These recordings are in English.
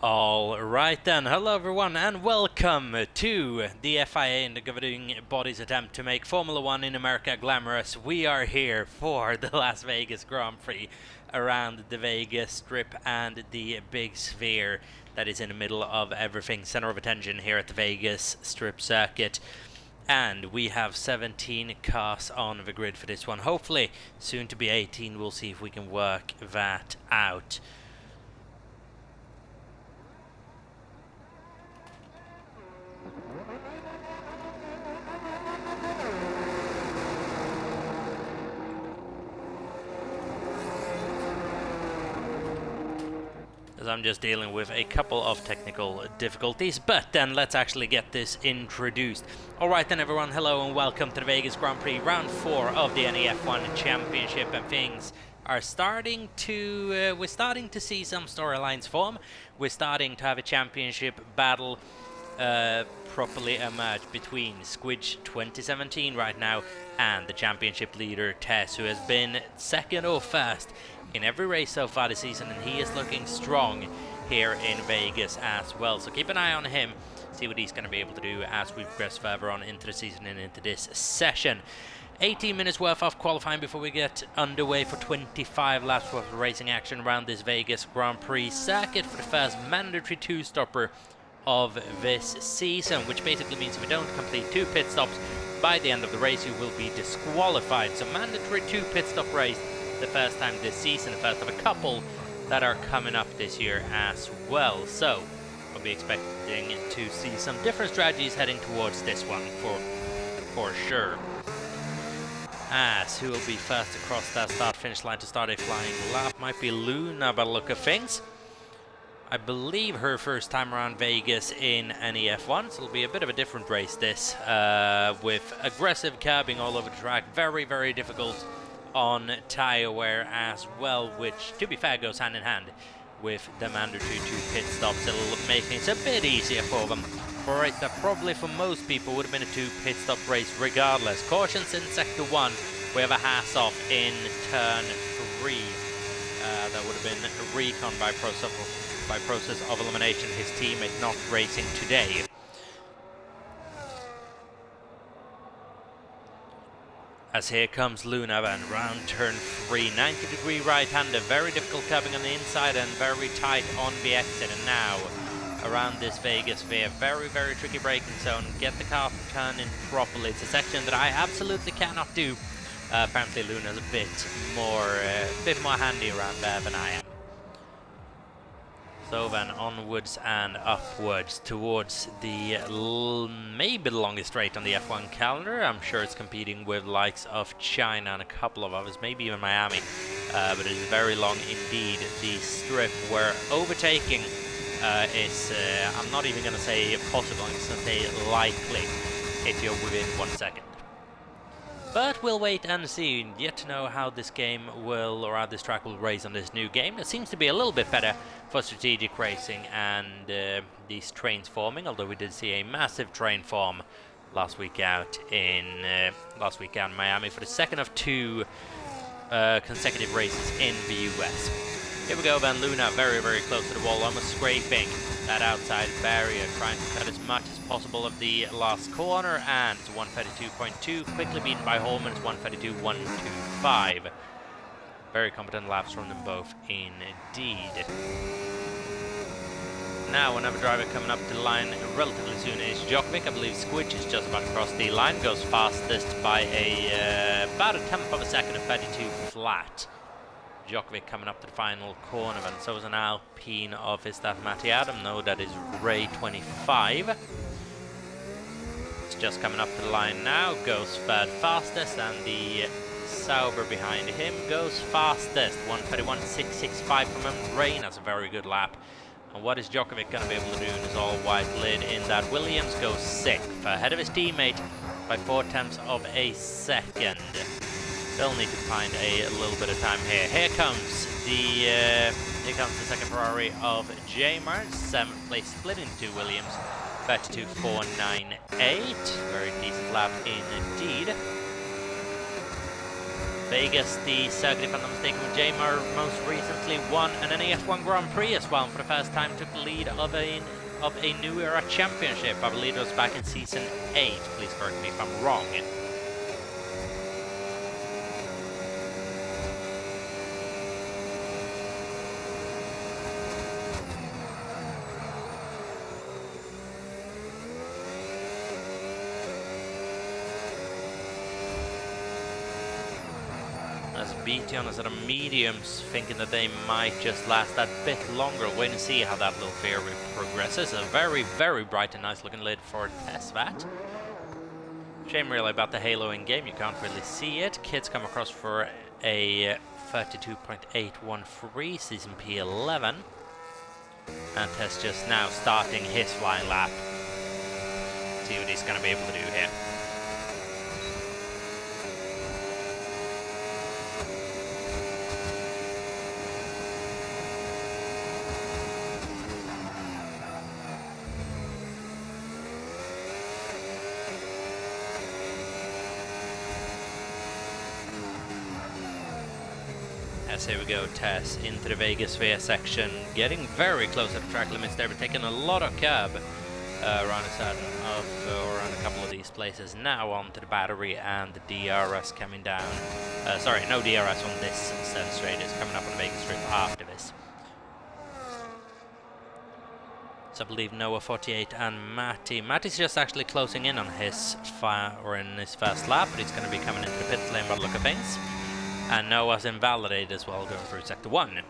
All right then, hello everyone and welcome to the FIA and the governing body's attempt to make Formula 1 in America glamorous. We are here for the Las Vegas Grand Prix around the Vegas Strip and the big sphere that is in the middle of everything, center of attention here at the Vegas Strip circuit. And we have 17 cars on the grid for this one, hopefully soon to be 18. We'll see if we can work that out. As I'm just dealing with a couple of technical difficulties, but then let's actually get this introduced. Alright then everyone, hello and welcome to the Vegas Grand Prix round 4 of the NEF1 Championship, and things are starting to, we're starting to see some storylines form. We're starting to have a championship battle properly emerge between Squidge 2017 right now and the championship leader Tess, who has been second or first in every race so far this season, and he is looking strong here in Vegas as well. So keep an eye on him, see what he's going to be able to do as we progress further on into the season and into this session. 18 minutes worth of qualifying before we get underway for 25 laps worth of racing action around this Vegas Grand Prix circuit for the first mandatory two-stopper of this season, which basically means if you don't complete 2 pit stops by the end of the race, you will be disqualified. So mandatory 2 pit stop race, the first time this season, the first of a couple that are coming up this year as well. So we'll be expecting to see some different strategies heading towards this one for sure. As who will be first across that start-finish line to start a flying lap might be Luna by the look of things. I believe her first time around Vegas in NEF1, so it'll be a bit of a different race this, with aggressive curbing all over the track, very difficult on tire wear as well, which to be fair goes hand in hand with the mandatory 2 pit stops. It'll make things a bit easier for them for a race that probably for most people would have been a 2 pit stop race regardless. Cautions in sector 1, we have a Haas off in turn 3. That would have been recon by process of elimination, his teammate not racing today. As here comes Luna then, round turn 3, 90-degree right-hander, very difficult curbing on the inside and very tight on the exit. And now, around this Vegas sphere, very tricky braking zone, get the car turning properly. It's a section that I absolutely cannot do. Apparently Luna's a bit more handy around there than I am. So then onwards and upwards towards the maybe the longest straight on the F1 calendar. I'm sure it's competing with likes of China and a couple of others, maybe even Miami, but it is very long indeed. The strip where overtaking is, I'm not even going to say possible, I'm just going to say likely if you're within 1 second. But we'll wait and see, yet to know how this game will, or how this track will race on this new game. It seems to be a little bit better for strategic racing and these trains forming, although we did see a massive train form last week out in Miami for the second of 2 consecutive races in the US. Here we go then, Luna very close to the wall, almost scraping that outside barrier, trying to cut as much as possible of the last corner, and it's 132.2, quickly beaten by Holman's 132.125. Very competent laps from them both indeed. Now another driver coming up to the line relatively soon is Djokovic. I believe Squidge is just about to cross the line, goes fastest by about a tenth of a second at 32 flat. Djokovic coming up to the final corner, and so is an Alpine of his staff, Matty Adam. No, that is Ray 25. It's just coming up to the line now, goes third fastest, and the Sauber behind him goes fastest, 131.665 from him. Rain has a very good lap. And what is Djokovic going to be able to do in his all-white lid in that? Williams goes 6th, ahead of his teammate by 4/10 of a second. They'll need to find a little bit of time here. Here comes the second Ferrari of J. Martin, 7th place split into Williams, 32.498. Very decent lap indeed. Vegas, the circuit, if I'm not mistaken, with Jamar most recently won an NEF1 Grand Prix as well, and for the first time took the lead of a New Era Championship. I believe it was back in Season 8, please correct me if I'm wrong. As BT on a set of mediums, thinking that they might just last that bit longer. Wait and see how that little fairy progresses. A very, very bright and nice looking lid for TestVat. Shame really about the halo in game, you can't really see it. Kids come across for a 32.813 Season P11. And Test just now starting his flying lap. See what he's going to be able to do here. Yes, here we go, Tess into the Vegas Fair section, getting very close to the track limits there, but taking a lot of curb around around a couple of these places. Now onto the battery and the DRS coming down. Sorry, no DRS on this set straight, it's coming up on the Vegas Strip after this. So I believe Noah 48 and Matty's just actually closing in on his first lap, but he's going to be coming into the pit lane by the look of things. And Noah's invalidated as well, going through Sector 1.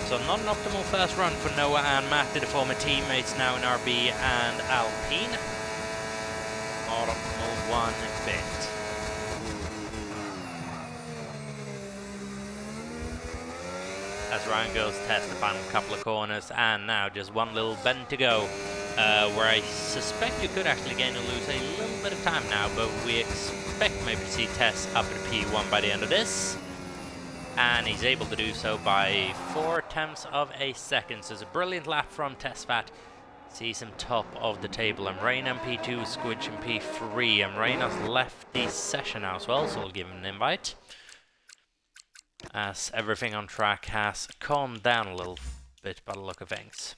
So not an optimal first run for Noah and Matty, the former teammates now in RB and Alpine. Not optimal one bit. As Ryan goes test the final couple of corners, and now just one little bend to go, where I suspect you could actually gain or lose a little bit of time now, but we expect maybe to see Tess up at P1 by the end of this. And he's able to do so by 0.4 of a second. So it's a brilliant lap from TestVat. Sees him top of the table. And Rain in P2, Squidge in P3. And Rain has left the session now as well, so we'll give him an invite. As everything on track has calmed down a little bit by the look of things.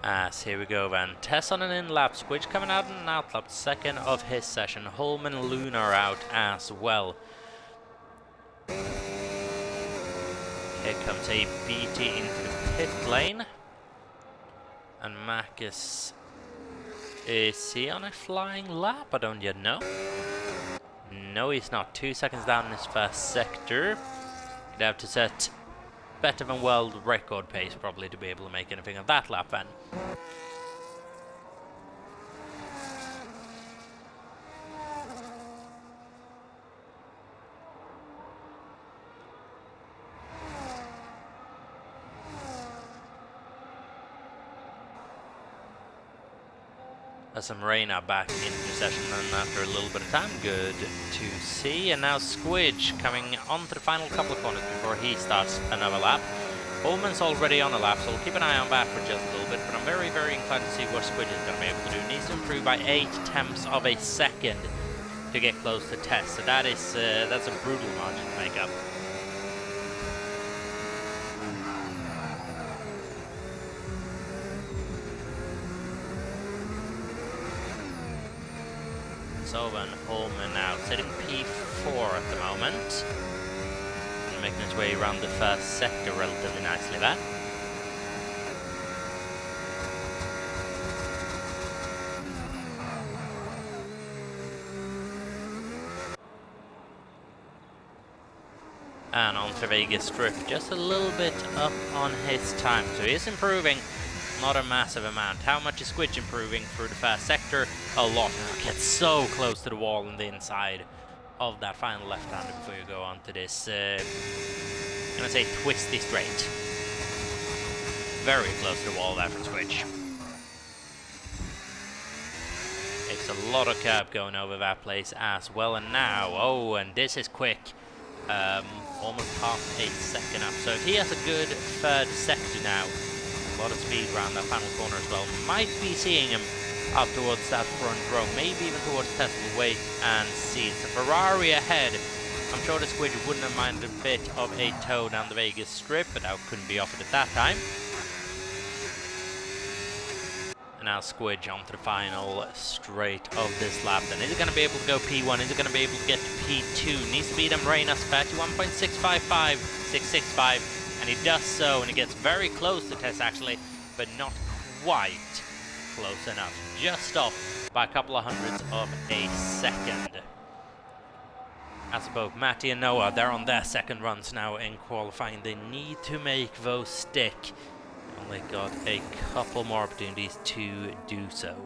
As here we go then, Tess on an in-lap, Squidge coming out on an out-lap, second of his session. Holman and Luna are out as well. Here comes a BT into the pit lane. And Mac is he on a flying lap? I don't yet know. No, he's not. 2 seconds down in his first sector. He'd have to set better than world record pace probably to be able to make anything of that lap then. As some rain are back into session and after a little bit of time, good to see. And now Squidge coming onto the final couple of corners before he starts another lap. Holman's already on a lap, so we'll keep an eye on that for just a little bit, but I'm very, very inclined to see what Squidge is going to be able to do. Needs to improve by 0.8 of a second to get close to Tess, so that's a brutal margin to make up. So then Holman now sitting P4 at the moment. And making his way around the first sector relatively nicely there. And on to Vegas Strip, just a little bit up on his time, so he is improving. Not a massive amount. How much is Squidge improving through the first sector? A lot. Gets so close to the wall on the inside of that final left-hander before you go on to this, I'm gonna say twisty straight. Very close to the wall there from Squidge. There's a lot of curb going over that place as well. And now, oh, and this is quick. Almost half a second up. So if he has a good third sector now, a lot of speed around that final corner as well, might be seeing him up towards that front row, maybe even towards Tess. We'll wait and see. It's a Ferrari ahead. I'm sure the Squidge wouldn't have minded a bit of a tow down the Vegas Strip, but that couldn't be offered at that time. And now Squidge onto the final straight of this lap. Then is it going to be able to go P1? Is it going to be able to get to P2? Needs to beat Reina's 31.655, 665, and he does so, and he gets very close to Tess actually, but not quite close enough. Just off by a couple of hundredths of a second. As both Matty and Noah, they're on their second runs now in qualifying. They need to make those stick. Only got a couple more opportunities to do so.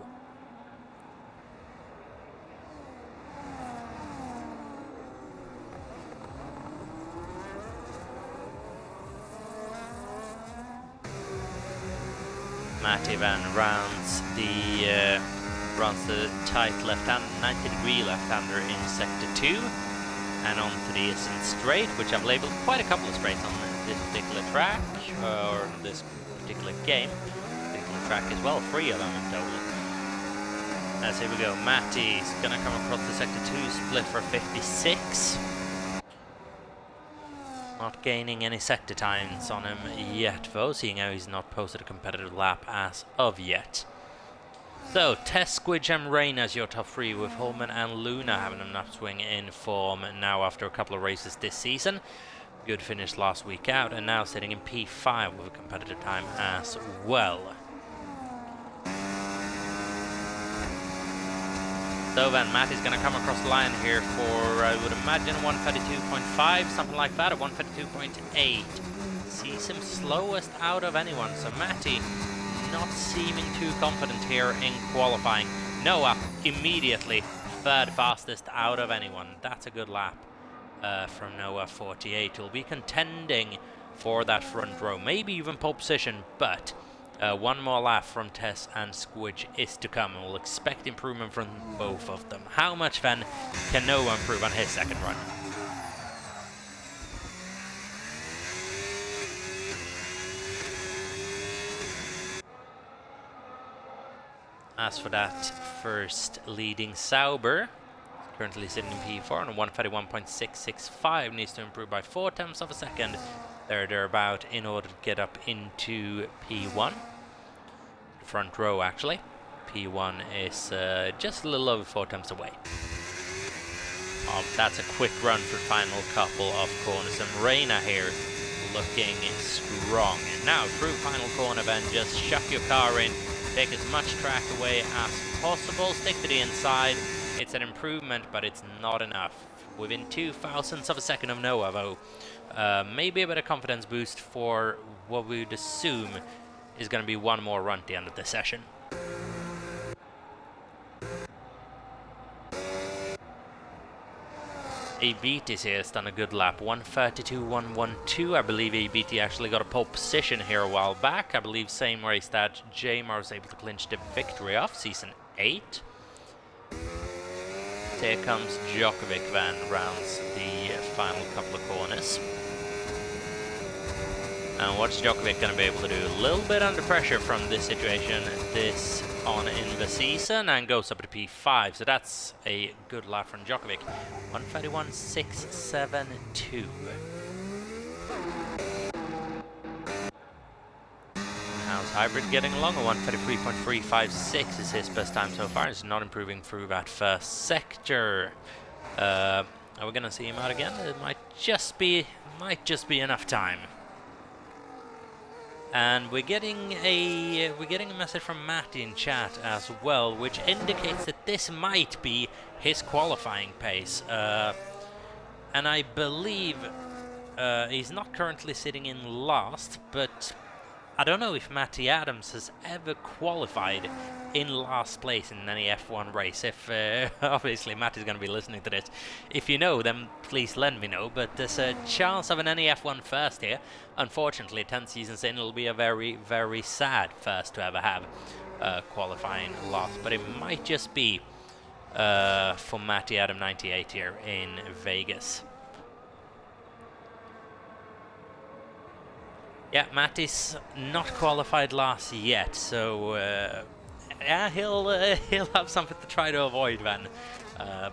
Matty then runs the tight left-hand, 90-degree left-hander in sector 2, and on to the ascent straight, which I've labelled quite a couple of straights on this particular track, or this particular game, particular track as well, 3 of them in total. As here we go, Matty's gonna come across the sector 2 split for 56. Not gaining any sector times on him yet though, seeing how he's not posted a competitive lap as of yet. So, Tess, Squidge and Rain as your top 3, with Holman and Luna having an upswing in form now after a couple of races this season. Good finish last week out, and now sitting in P5 with a competitive time as well. So then Matt is going to come across the line here for, I would imagine, 132.5, something like that, or 132.8. Sees him slowest out of anyone, so Matty not seeming too confident here in qualifying. Noah immediately third fastest out of anyone. That's a good lap from Noah, 48. He'll be contending for that front row, maybe even pole position, but one more lap from Tess and Squidge is to come, and we'll expect improvement from both of them. How much then can Noah improve on his second run? As for that first leading Sauber, currently sitting in P4 on 131.665, needs to improve by 4/10 of a second. Thereabout in order to get up into P1. The front row actually. P1 is just a little over 4/10 away. That's a quick run for the final couple of corners, and Reina here looking strong. And now through final corner then, just shuck your car in. Take as much track away as possible, stick to the inside. It's an improvement, but it's not enough. Within 0.02 of a second of Noah though. Maybe a bit of confidence boost for what we would assume is going to be one more run at the end of the session. ABT here has done a good lap, 132.112. I believe ABT actually got a pole position here a while back. I believe same race that Jamar was able to clinch the victory of, season 8. Here comes Djokovic then, rounds the final couple of corners. And what's Djokovic going to be able to do? A little bit under pressure from this situation, this on in the season, and goes up to P5, so that's a good lap from Djokovic. 131.672. How's Hybrid getting along? A 133.356 is his best time so far. He's not improving through that first sector. Are we gonna see him out again? It might just be enough time. And we're getting a message from Matt in chat as well, which indicates that this might be his qualifying pace. And I believe he's not currently sitting in last, but I don't know if Matty Adams has ever qualified in last place in any F1 race. If obviously Matty's going to be listening to this, if you know, then please let me know. But there's a chance of an NEF1 first here. Unfortunately, 10 seasons in, it'll be a very, very sad first to ever have qualifying last. But it might just be for Matty Adam 98 here in Vegas. Yeah, Matty's not qualified last yet, so yeah, he'll have something to try to avoid then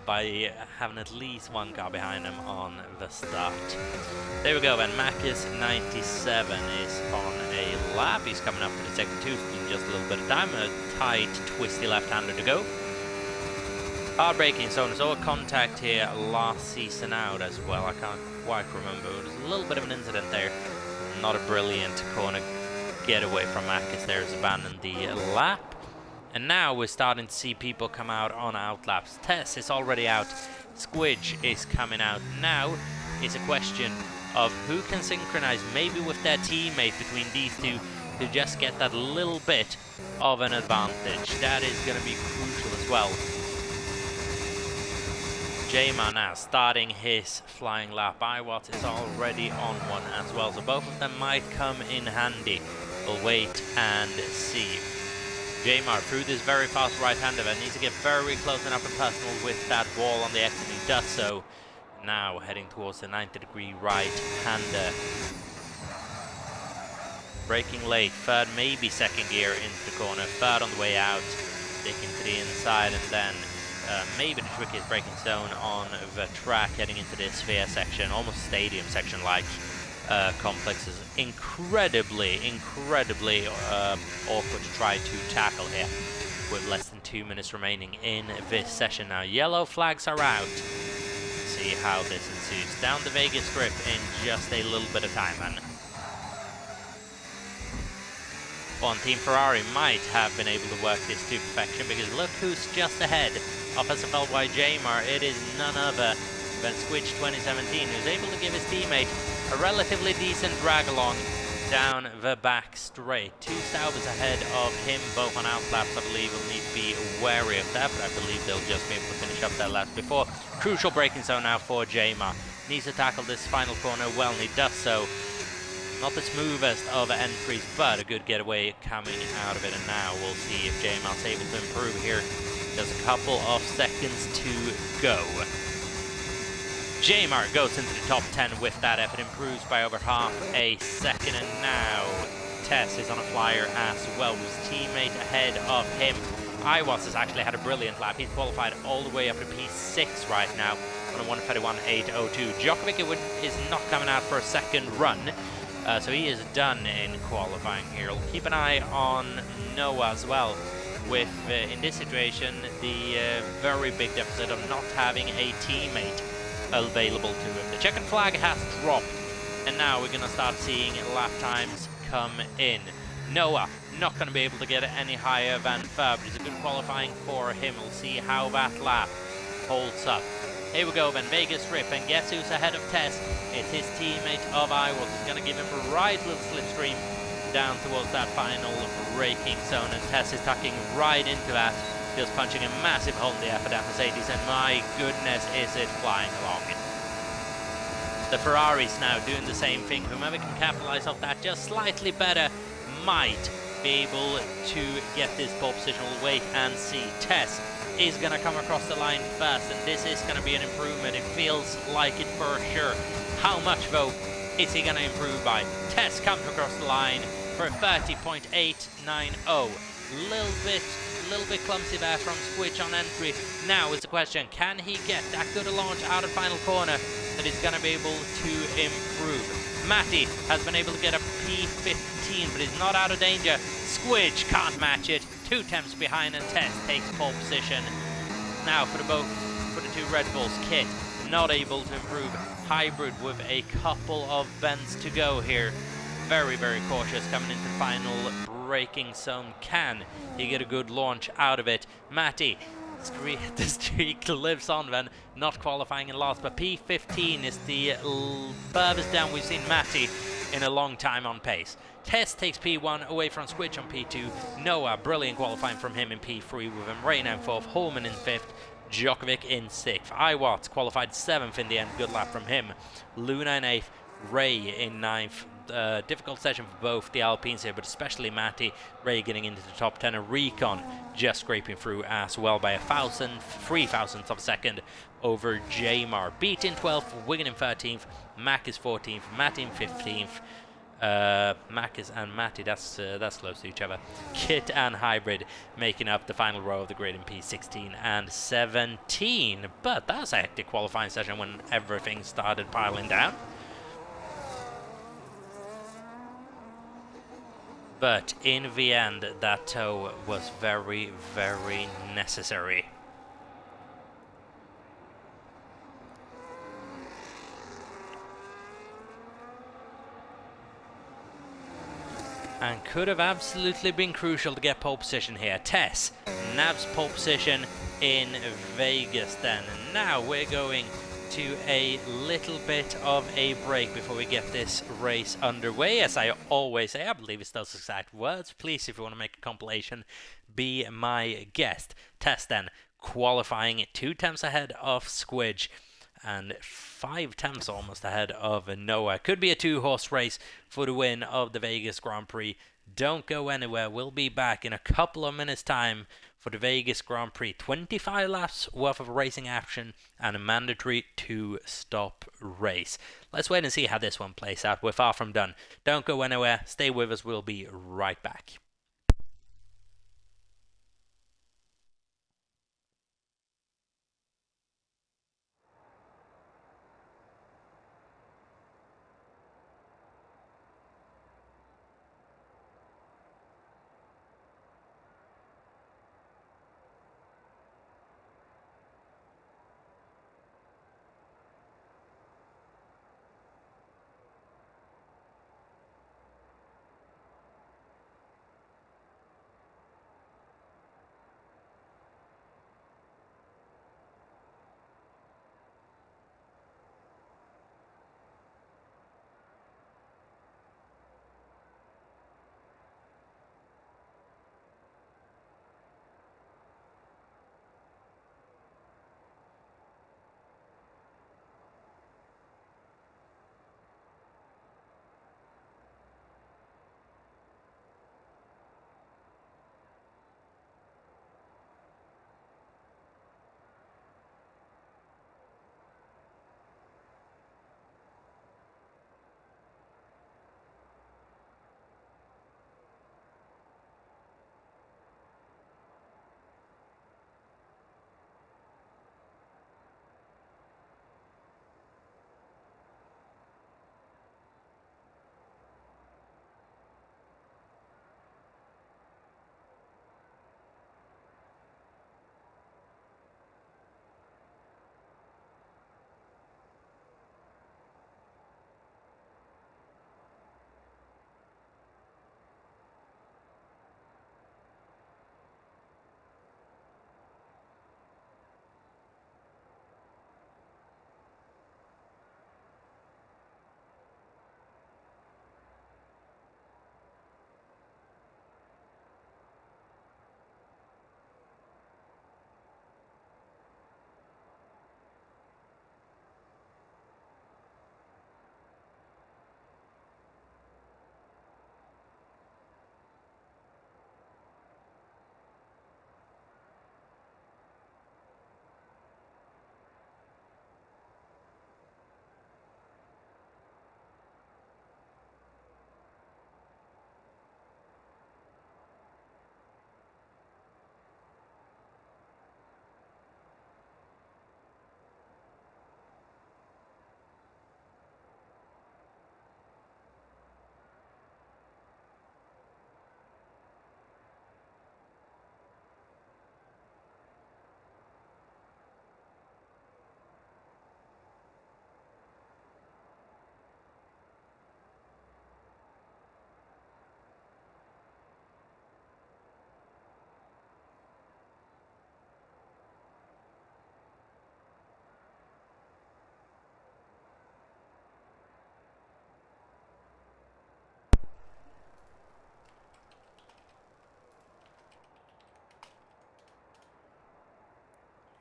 by having at least one car behind him on the start. There we go then, Macus 97 is on a lap. He's coming up to the second two in just a little bit of time. A tight, twisty left-hander to go. Hard braking zone, saw a contact here last season out as well. I can't quite remember. There was a little bit of an incident there. Not a brilliant corner getaway from Macus there. Has abandoned the lap. And now we're starting to see people come out on outlaps. Tess is already out. Squidge is coming out. Now it's a question of who can synchronize maybe with their teammate between these two to just get that little bit of an advantage. That is going to be crucial as well. J-Man now starting his flying lap. Iwat is already on one as well, so both of them might come in handy. We'll wait and see. J-Mar through this very fast right-hander that needs to get very close and up and personal with that wall on the exit. He does so. Now heading towards the 90-degree right-hander. Braking late, third, maybe second gear into the corner, third on the way out, sticking to the inside, and then maybe the trickiest braking zone on the track heading into the sphere section, almost stadium section like. Complex is incredibly awkward to try to tackle here with less than 2 minutes remaining in this session. Now yellow flags are out. See how this ensues. Down the Vegas strip in just a little bit of time then. Well, Team Ferrari might have been able to work this to perfection, because look who's just ahead of SFLY J-Mar. It is none other than Squidge 2017, who's able to give his teammate a relatively decent drag along down the back straight. Two Staubers ahead of him, both on outlaps. I believe will need to be wary of that, but I believe they'll just be able to finish up their laps before. Crucial braking zone now for J-Mar. Needs to tackle this final corner well, and he does so. Not the smoothest of entries, but a good getaway coming out of it. And now we'll see if J-Mar's able to improve here. Just a couple of seconds to go. J-Mar goes into the top 10 with that effort, improves by over half a second, and now Tess is on a flyer as well, with his teammate ahead of him. Iwas has actually had a brilliant lap. He's qualified all the way up to P6 right now on a 1:31.802. Djokovic is not coming out for a second run, so he is done in qualifying here. We'll keep an eye on Noah as well, with, in this situation, the very big deficit of not having a teammate available to him. The checkered flag has dropped, and now we're going to start seeing lap times come in. Noah not going to be able to get any higher than third, but it's a good qualifying for him. We'll see how that lap holds up. Here we go then, Vegas strip, and guess who's ahead of Tess? It's his teammate of Iwas. He's going to give him a right little slipstream down towards that final braking zone, and Tess is tucking right into that. Just punching a massive hole in the air for that Mercedes, and my goodness, is it flying along. The Ferraris now doing the same thing. Whomever can capitalize off that just slightly better might be able to get this pole position. We'll wait and see. Tess is going to come across the line first, and this is going to be an improvement. It feels like it for sure. How much, though, is he going to improve by? Tess comes across the line for a 30.890. Little bit clumsy there from Squidge on entry. Now is the question, can he get that good a launch out of final corner that he's going to be able to improve? Matty has been able to get a P15, but he's not out of danger. Squidge can't match it. 2 temps behind, and Tess takes pole position. Now for the two Red Bulls, Kit not able to improve. Hybrid with a couple of bends to go here. Very cautious coming into final braking zone. Can he get a good launch out of it? Matty, the streak lives on then, not qualifying in last, but P15 is the furthest down we've seen Matty in a long time on pace. Tess takes P1 away from Squidge on P2. Noah, brilliant qualifying from him in P3 with him. Reina in 4th, Holman in 5th, Djokovic in 6th. Iwatts qualified 7th in the end, good lap from him. Luna in 8th, Ray in 9th. difficult session for both the Alpines here, but especially Matty Ray getting into the top 10, and Recon just scraping through as well by 3 thousandths of a second over Jamar. Beat in 12th, Wigan in 13th, Mac is 14th, Matt in 15th. Mac and Matty, that's close to each other. Kit and Hybrid making up the final row of the grid in P16 and 17. But that was a hectic qualifying session when everything started piling down. But in the end, that tow was very, very necessary. And could have absolutely been crucial to get pole position here. Tess, Nav's pole position in Vegas then. And now we're going to a little bit of a break before we get this race underway. As I always say, I believe it's those exact words. Please, if you want to make a compilation, be my guest. Tess then qualifying 2 tenths ahead of Squidge and 5 tenths almost ahead of Noah. Could be a 2-horse race for the win of the Vegas Grand Prix. Don't go anywhere. We'll be back in a couple of minutes' time for the Vegas Grand Prix. 25 laps worth of racing action and a mandatory 2-stop race. Let's wait and see how this one plays out. We're far from done. Don't go anywhere. Stay with us. We'll be right back.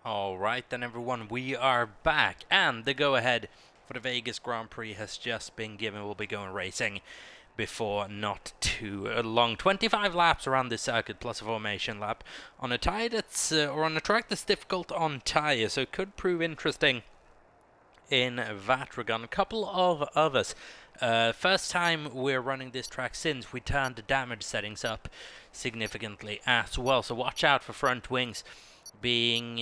Alright then everyone, we are back, and the go-ahead for the Vegas Grand Prix has just been given. We'll be going racing before not too long. 25 laps around this circuit plus a formation lap on a tire that's or on a track that's difficult on tires, so it could prove interesting in that regard. A couple of others. First time we're running this track since we turned the damage settings up significantly as well, so watch out for front wings being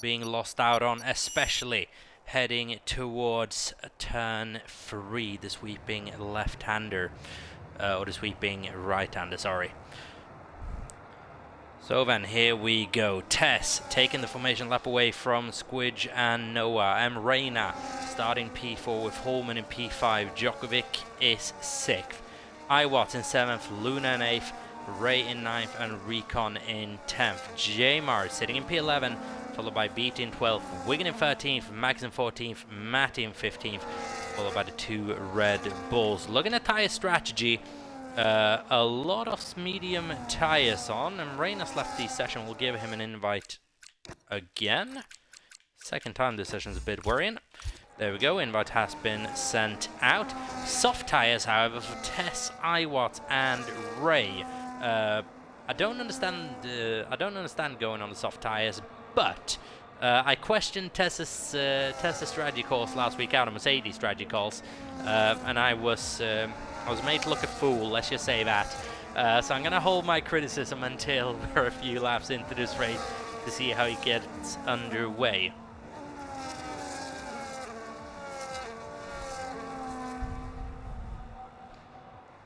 lost out on, especially heading towards turn 3, the sweeping left-hander, or the sweeping right-hander, sorry. So then, here we go. Tess taking the formation lap away from Squidge and Noah. Reina starting P4 with Holman in P5. Djokovic is 6th. Iwatts in 7th. Luna in 8th. Ray in 9th. And Recon in 10th. Jamar sitting in P11, followed by Beat in 12th. Wigan in 13th. Max in 14th. Matty in 15th, followed by the 2 Red Bulls. Looking at tyre strategy, a lot of medium tires on, and Reina's left the session. Will give him an invite again. Second time this session's a bit worrying. There we go, invite has been sent out. Soft tires, however, for Tess, Iwatts, and Ray. I don't understand going on the soft tires, but I questioned Tessa's strategy calls last week out on Mercedes strategy calls, and I was made to look a fool, let's just say that. So I'm going to hold my criticism until we're a few laps into this race to see how he gets underway.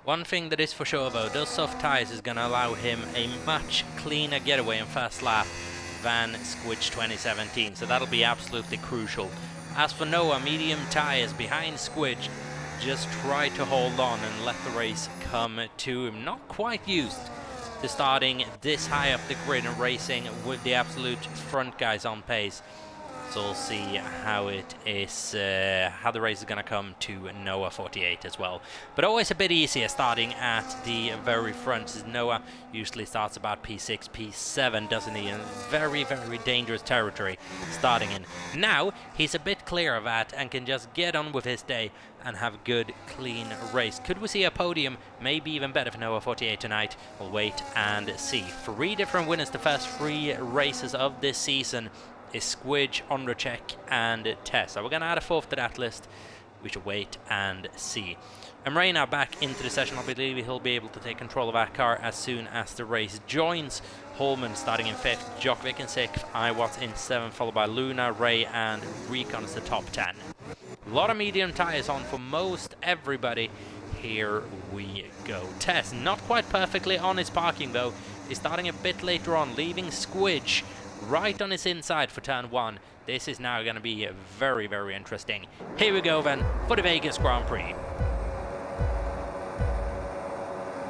One thing that is for sure though, those soft tyres is going to allow him a much cleaner getaway in first lap than Squidge 2017, so that'll be absolutely crucial. As for Noah, medium tyres behind Squidge. Just try to hold on and let the race come to him. Not quite used to starting this high up the grid and racing with the absolute front guys on pace. So we'll see how it is, how the race is going to come to Noah 48 as well. But always a bit easier starting at the very front, as Noah usually starts about P6, P7, doesn't he? In very, very dangerous territory starting in. Now, he's a bit clear of that and can just get on with his day and have a good, clean race. Could we see a podium? Maybe even better for Noah 48 tonight. We'll wait and see. 3 different winners the first 3 races of this season is Squidge, Ondracek, and Tess. So we're going to add a 4th to that list. We should wait and see. And Reina back into the session. I believe he'll be able to take control of that car as soon as the race joins. Holman starting in 5th, Djokovic in 6th, Iwatts in 7th, followed by Luna, Ray, and Recon as the top 10. A lot of medium tyres on for most everybody. Here we go. Tess, not quite perfectly on his parking though, is starting a bit later on, leaving Squidge right on his inside for turn 1. This is now going to be very, very interesting. Here we go then for the Vegas Grand Prix.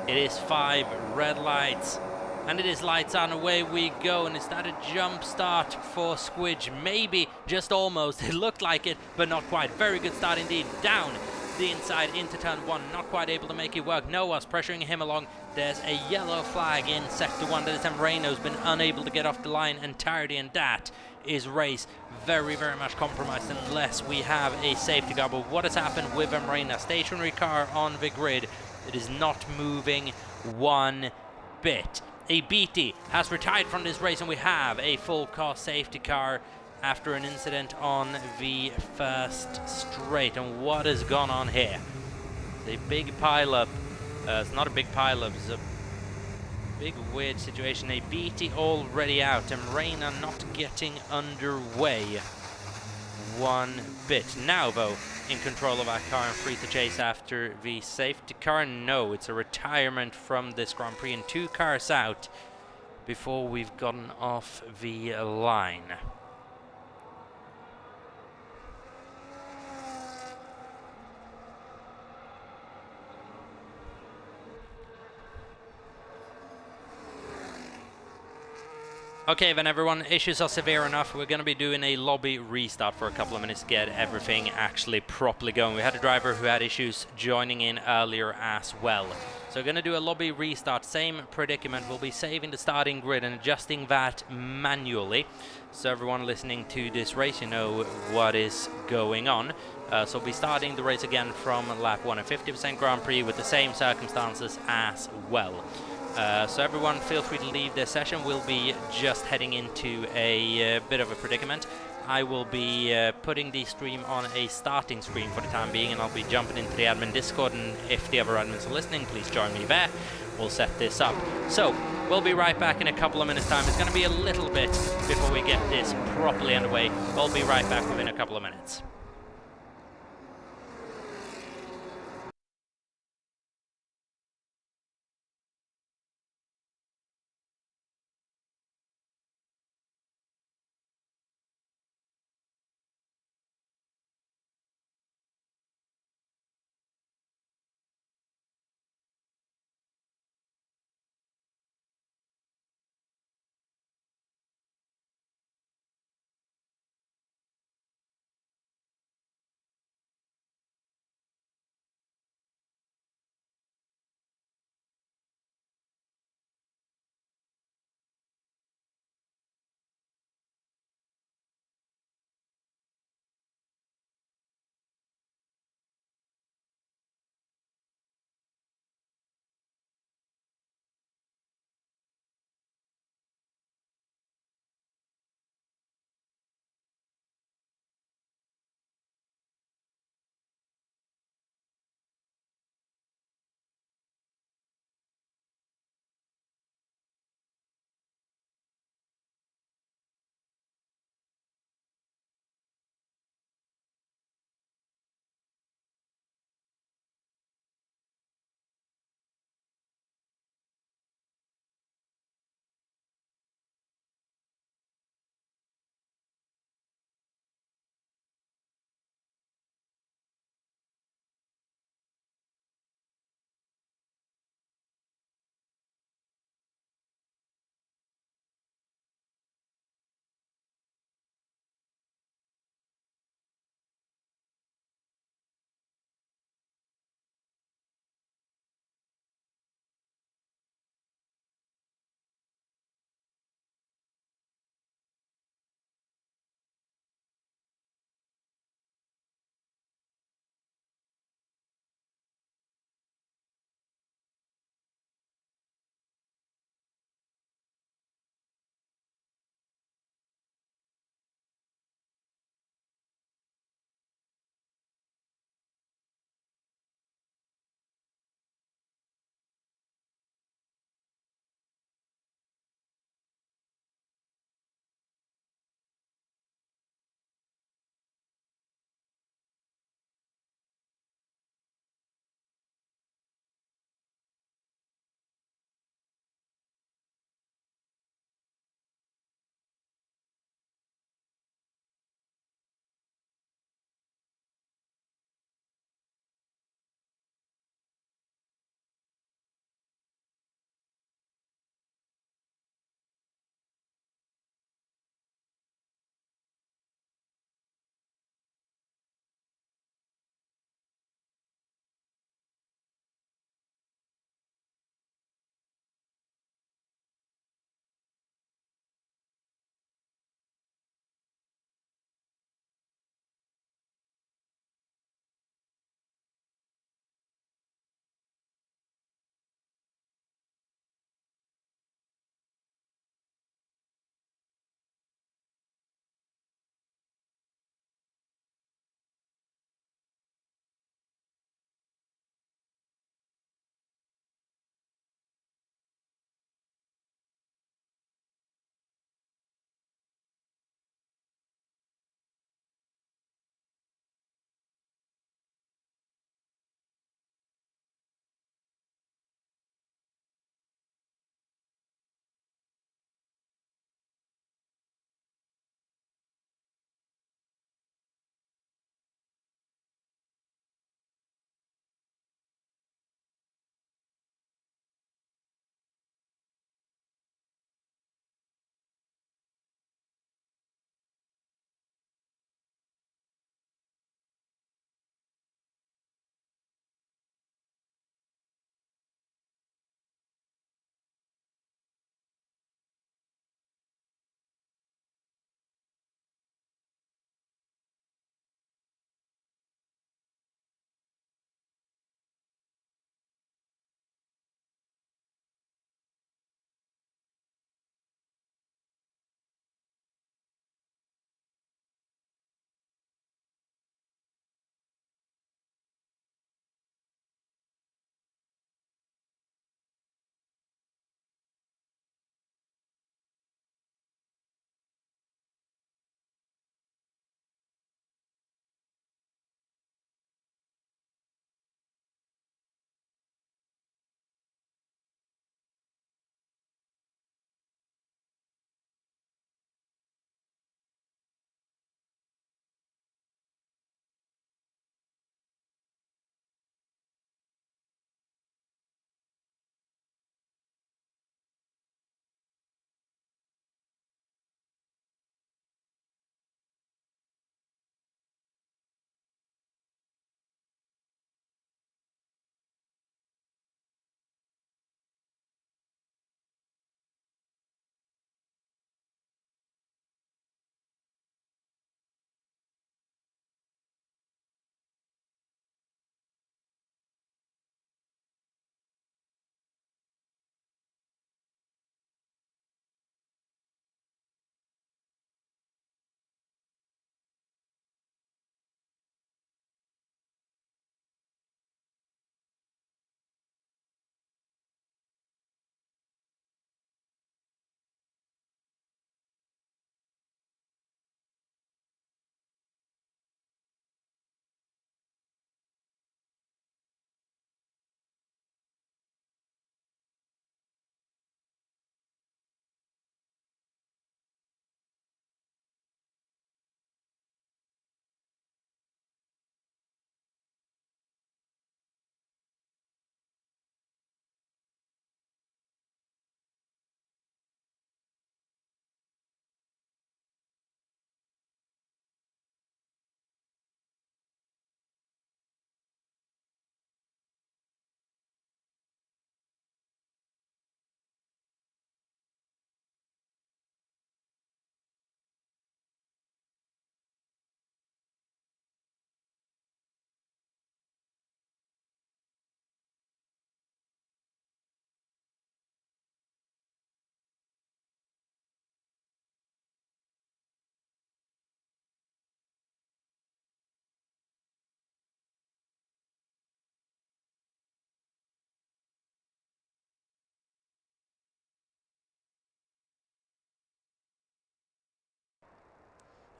It is 5 red lights, and it is lights on, away we go, and is that a jump start for Squidge? Maybe, just almost, it looked like it, but not quite. Very good start indeed, down the inside into turn 1, not quite able to make it work. Noah's pressuring him along. There's a yellow flag in sector 1. That is Moreno's been unable to get off the line entirely, and that is race very, very much compromised unless we have a safety car. But what has happened with Moreno? Stationary car on the grid. It is not moving one bit. A BT has retired from this race, and we have a full cost safety car after an incident on the first straight. And what has gone on here? It's a big pile-up. It's not a big pile-up, it's a big weird situation. A BT already out, and Reina not getting underway one bit. Now, though, in control of our car and free to chase after the safety car. No, it's a retirement from this Grand Prix, and 2 cars out before we've gotten off the line. Okay then everyone, issues are severe enough. We're going to be doing a lobby restart for a couple of minutes to get everything actually properly going. We had a driver who had issues joining in earlier as well. So we're going to do a lobby restart, same predicament. We'll be saving the starting grid and adjusting that manually. So everyone listening to this race, you know what is going on. So we'll be starting the race again from lap 1 and 50% Grand Prix with the same circumstances as well. So everyone feel free to leave this session. We'll be just heading into a bit of a predicament. I will be putting the stream on a starting screen for the time being, and I'll be jumping into the admin Discord, and if the other admins are listening, please join me there. We'll set this up. So we'll be right back in a couple of minutes time. It's going to be a little bit before we get this properly underway. We'll be right back within a couple of minutes.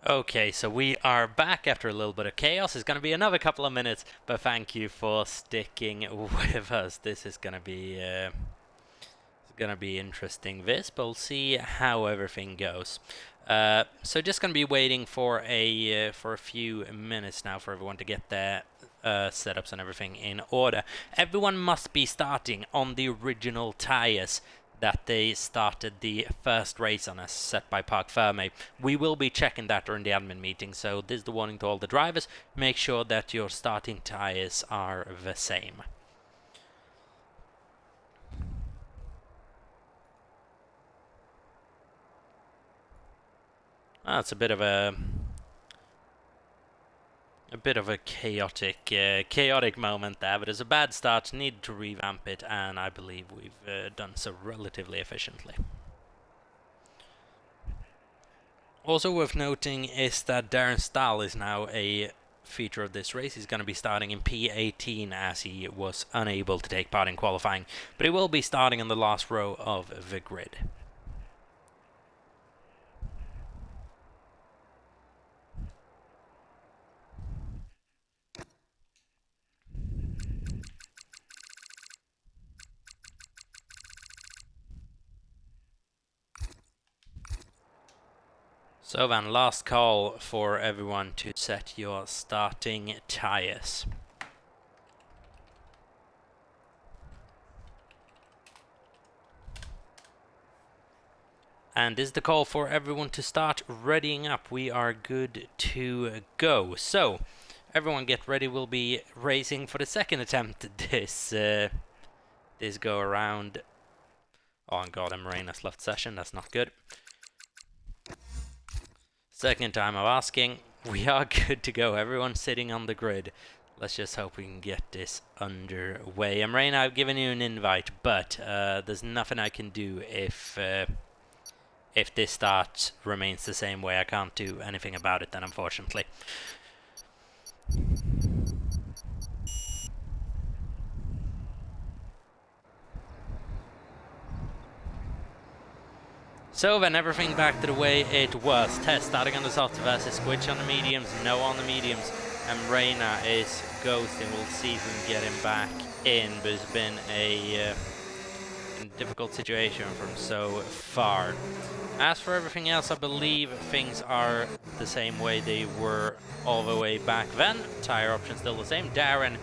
Okay, so we are back after a little bit of chaos. It's going to be another couple of minutes, but thank you for sticking with us. This is going to be interesting. But we'll see how everything goes. So just going to be waiting for a few minutes now for everyone to get their setups and everything in order. Everyone must be starting on the original tires that they started the first race on, as set by Park Ferme. We will be checking that during the admin meeting, so this is the warning to all the drivers. Make sure that your starting tires are the same. It's a bit of a chaotic moment there, but it's a bad start. Need to revamp it, and I believe we've done so relatively efficiently. Also worth noting is that Darren Stahl is now a feature of this race. He's going to be starting in P18 as he was unable to take part in qualifying, but he will be starting in the last row of the grid. So then, last call for everyone to set your starting tires. And this is the call for everyone to start readying up. We are good to go. So, everyone get ready. We'll be racing for the second attempt this go around. Oh god, Marina's left session. That's not good. Second time of asking. We are good to go. Everyone sitting on the grid. Let's just hope we can get this underway. Marina, I've given you an invite, but there's nothing I can do if this start remains the same way. I can't do anything about it then, unfortunately. So then, everything back to the way it was. Test starting on the soft versus Squitch on the mediums, no on the mediums, and Reina is ghosting. We'll see if we can get him back in, but it's been a difficult situation from so far. As for everything else, I believe things are the same way they were all the way back then. Tire option still the same. Darren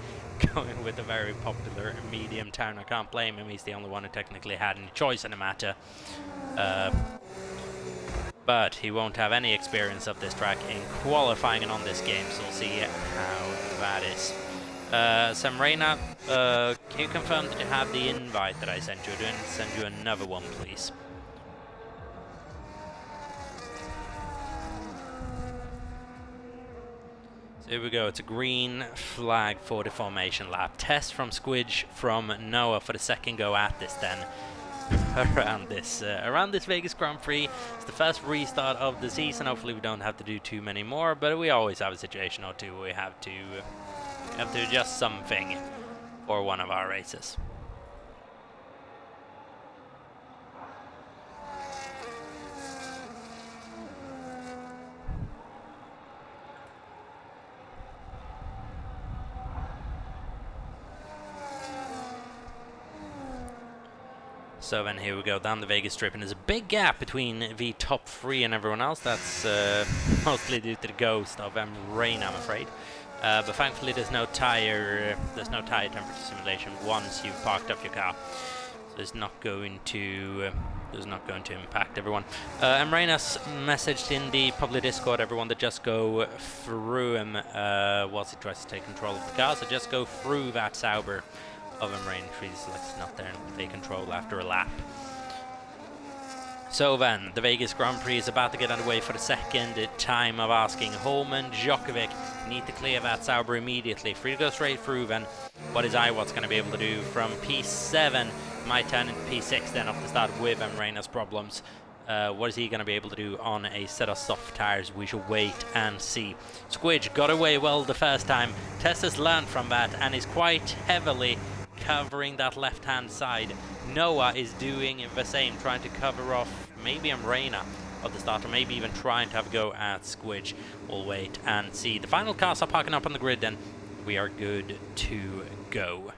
going with a very popular medium tire. I can't blame him. He's the only one who technically had any choice in the matter. But he won't have any experience of this track in qualifying and on this game, so we'll see how that is. Samrena, can you confirm that you have the invite that I sent you? I didn't send you another one, please. So here we go. It's a green flag for the formation lap. Test from Squidge from Noah for the second go at this then. around this Vegas Grand Prix. It's the first restart of the season. Hopefully we don't have to do too many more, but we always have a situation or two where we have to adjust something for one of our races. So then here we go down the Vegas Strip, and there's a big gap between the top three and everyone else. That's mostly due to the ghost of rain, I'm afraid. But thankfully there's no tire temperature simulation once you've parked up your car. So it's not going to impact everyone. Emrena's messaged in the public Discord everyone to just go through him whilst he tries to take control of the car. So just go through that Sauber of Rain Trees, like it's not there and take control after a lap. So then, the Vegas Grand Prix is about to get underway for the second time of asking. Holman, Djokovic need to clear that Sauber immediately. Free to go straight through then. What is Iwat's going to be able to do from P7? Might turn into P6 then off the start with Reina's problems. What is he going to be able to do on a set of soft tires? We shall wait and see. Squidge got away well the first time. Tess has learned from that and is quite heavily covering that left-hand side. Noah is doing the same, trying to cover off maybe Reina. of the start, or maybe even trying to have a go at Squidge. We'll wait and see. The final cars are parking up on the grid, then we are good to go.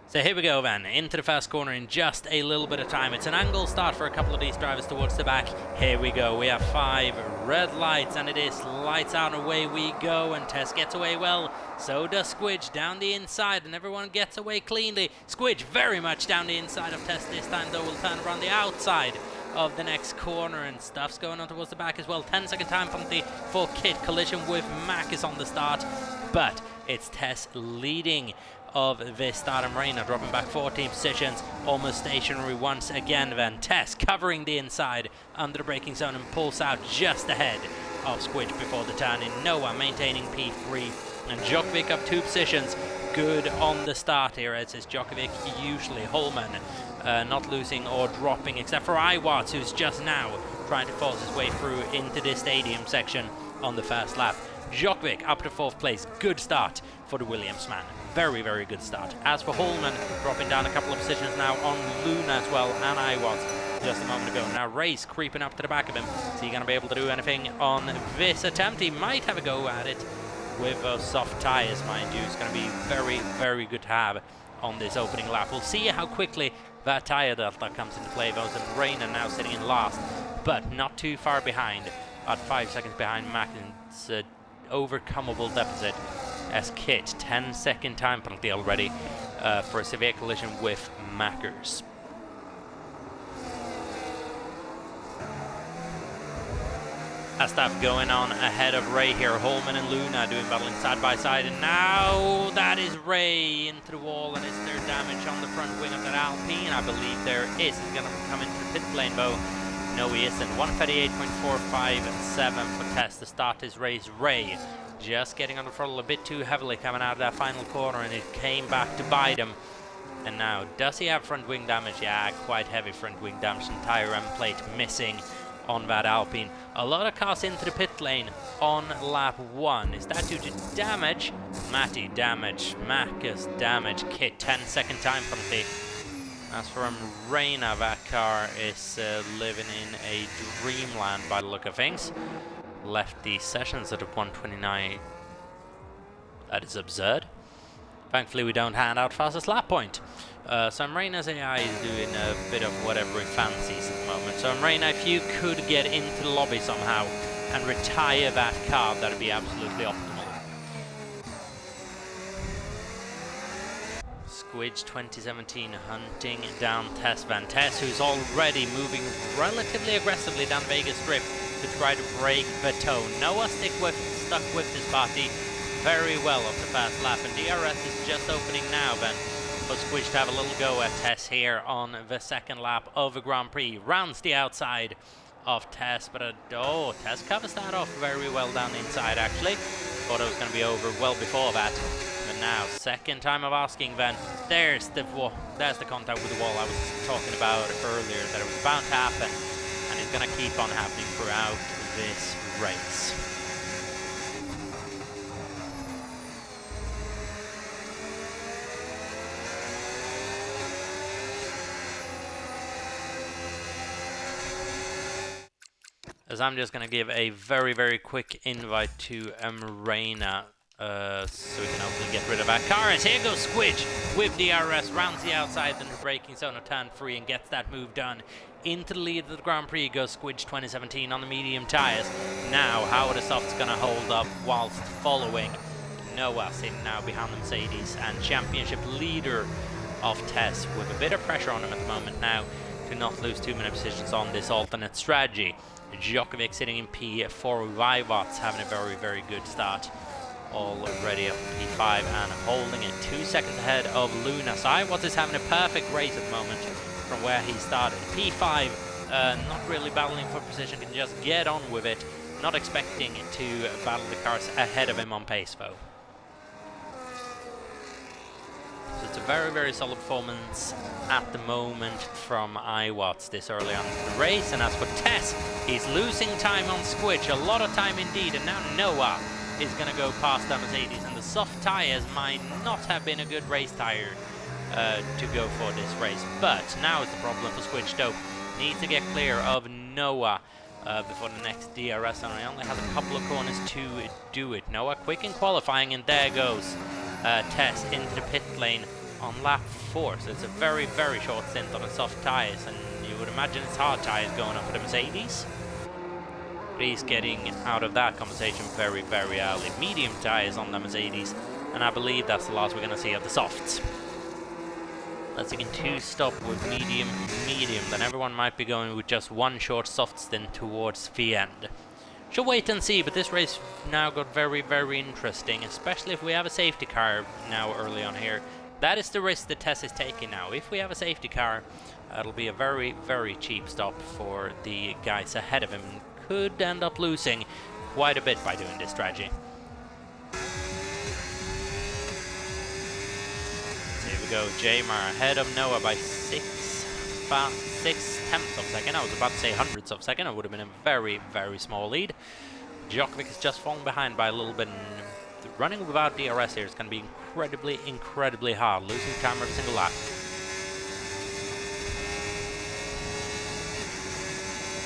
So here we go then, into the first corner in just a little bit of time. It's an angle start for a couple of these drivers towards the back. Here we go, we have 5 red lights, and it is lights out and away we go, and Tess gets away well. So does Squidge down the inside, and everyone gets away cleanly. Squidge very much down the inside of Tess this time, though will turn around the outside of the next corner, and stuff's going on towards the back as well. 10-second time penalty for Kit. Collision with Mac is on the start, but it's Tess leading of this start, and Reina dropping back 14 positions, almost stationary once again. Then Tess covering the inside under the braking zone and pulls out just ahead of Squidge before the turn in. Noah maintaining P3, and Djokovic up 2 positions. Good on the start here, as is Djokovic usually. Holman not losing or dropping, except for Iwatts, who's just now trying to force his way through into the stadium section on the first lap. Djokovic up to 4th place. Good start for the Williams man. Very, very good start. As for Holman, dropping down a couple of positions now on Luna as well, and Iwatts just a moment ago. Now Race creeping up to the back of him. Is he going to be able to do anything on this attempt? He might have a go at it with soft tyres, mind you. It's going to be very, very good to have on this opening lap. We'll see how quickly that tyre delta comes into play. Those and Reina now sitting in last, but not too far behind, at 5 seconds behind Mackin's overcomable deficit, as Kit 10-second time penalty already for a severe collision with Mackers. As stuff going on ahead of Ray here. Holman and Luna doing battling side by side, and now that is Ray into the wall, and is there damage on the front wing of that Alpine? I believe there is. He's going to come into the pit lane though. No, he isn't. 138.457 for Tess. The start is Ray's. Ray just getting on the throttle a bit too heavily coming out of that final corner, and it came back to bite him. And now, does he have front wing damage? Yeah, quite heavy front wing damage. Entire end plate missing on that Alpine. A lot of cars into the pit lane on lap 1. Is that due to damage? Matty damage. Macus damage. Kit 10-second time penalty. As for Reina, that car is living in a dreamland by the look of things. Left the sessions at a 129. That is absurd. Thankfully we don't hand out fastest lap point. So Reina's AI is doing a bit of whatever it fancies at the moment. So Reina, if you could get into the lobby somehow and retire that car, that would be absolutely optimal. Squidge 2017 hunting down Tess Van Tess, who's already moving relatively aggressively down Vegas Strip to try to break the toe. Noah stuck with this party very well off the first lap, and DRS is just opening now then for Squidge to have a little go at Tess here on the second lap of the Grand Prix. Rounds the outside of Tess, but Tess covers that off very well down the inside actually. Thought it was going to be over well before that. But now, second time of asking then, there's the contact with the wall I was talking about earlier, that it was bound to happen, and it's going to keep on happening throughout this race. As I'm just going to give a very, very quick invite to Reina, so we can hopefully get rid of that car. As here goes Squidge with DRS, rounds the outside, then the braking zone of turn 3 and gets that move done. Into the lead of the Grand Prix goes Squidge 2017 on the medium tyres. Now, how are the softs going to hold up whilst following Noah sitting now behind the Mercedes and championship leader of Tess, with a bit of pressure on him at the moment now to not lose too many positions on this alternate strategy. Djokovic sitting in P4, Vivot's having a very, very good start already up P5 and holding it 2 seconds ahead of Luna. So Iwatts is having a perfect race at the moment from where he started. P5 not really battling for position, can just get on with it, not expecting to battle the cars ahead of him on pace though. So it's a very, very solid performance at the moment from Iwatts this early on in the race. And as for Tess, he's losing time on Squidge, a lot of time indeed, and now Noah is going to go past the Mercedes, and the soft tyres might not have been a good race tyre to go for this race. But now it's the problem for Squidge though. needs to get clear of Noah before the next DRS, and he only has a couple of corners to do it. Noah quick in qualifying, and there goes Tess into the pit lane on lap 4. So it's a very, very short stint on the soft tyres, and you would imagine it's hard tyres going on for the Mercedes. But he's getting out of that conversation very, very early. Medium tyres on the Mercedes, and I believe that's the last we're going to see of the softs. Let's again 2-stop with medium, then everyone might be going with just one short soft stint towards the end. She'll wait and see, but this race now got very, very interesting, especially if we have a safety car now early on here. That is the risk that Tess is taking now. If we have a safety car, it'll be a very, very cheap stop for the guys ahead of him. Could end up losing quite a bit by doing this strategy. Here we go, Jamar ahead of Noah by 6 tenths of a second. I was about to say hundredths of a second. It would have been a very, very small lead. Djokovic has just fallen behind by a little bit. Running without DRS here is going to be incredibly, incredibly hard. Losing time every single lap.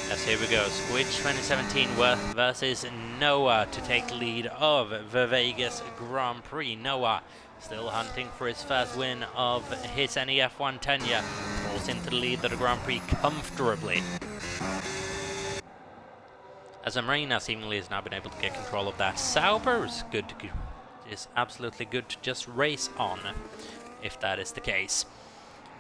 Yes, here we go. Squidge 2017 versus Noah to take lead of the Vegas Grand Prix. Noah still hunting for his first win of his NEF1 tenure. Falls into the lead of the Grand Prix comfortably. As Marina seemingly has now been able to get control of that. Sauber is good. Is absolutely good to just race on, if that is the case.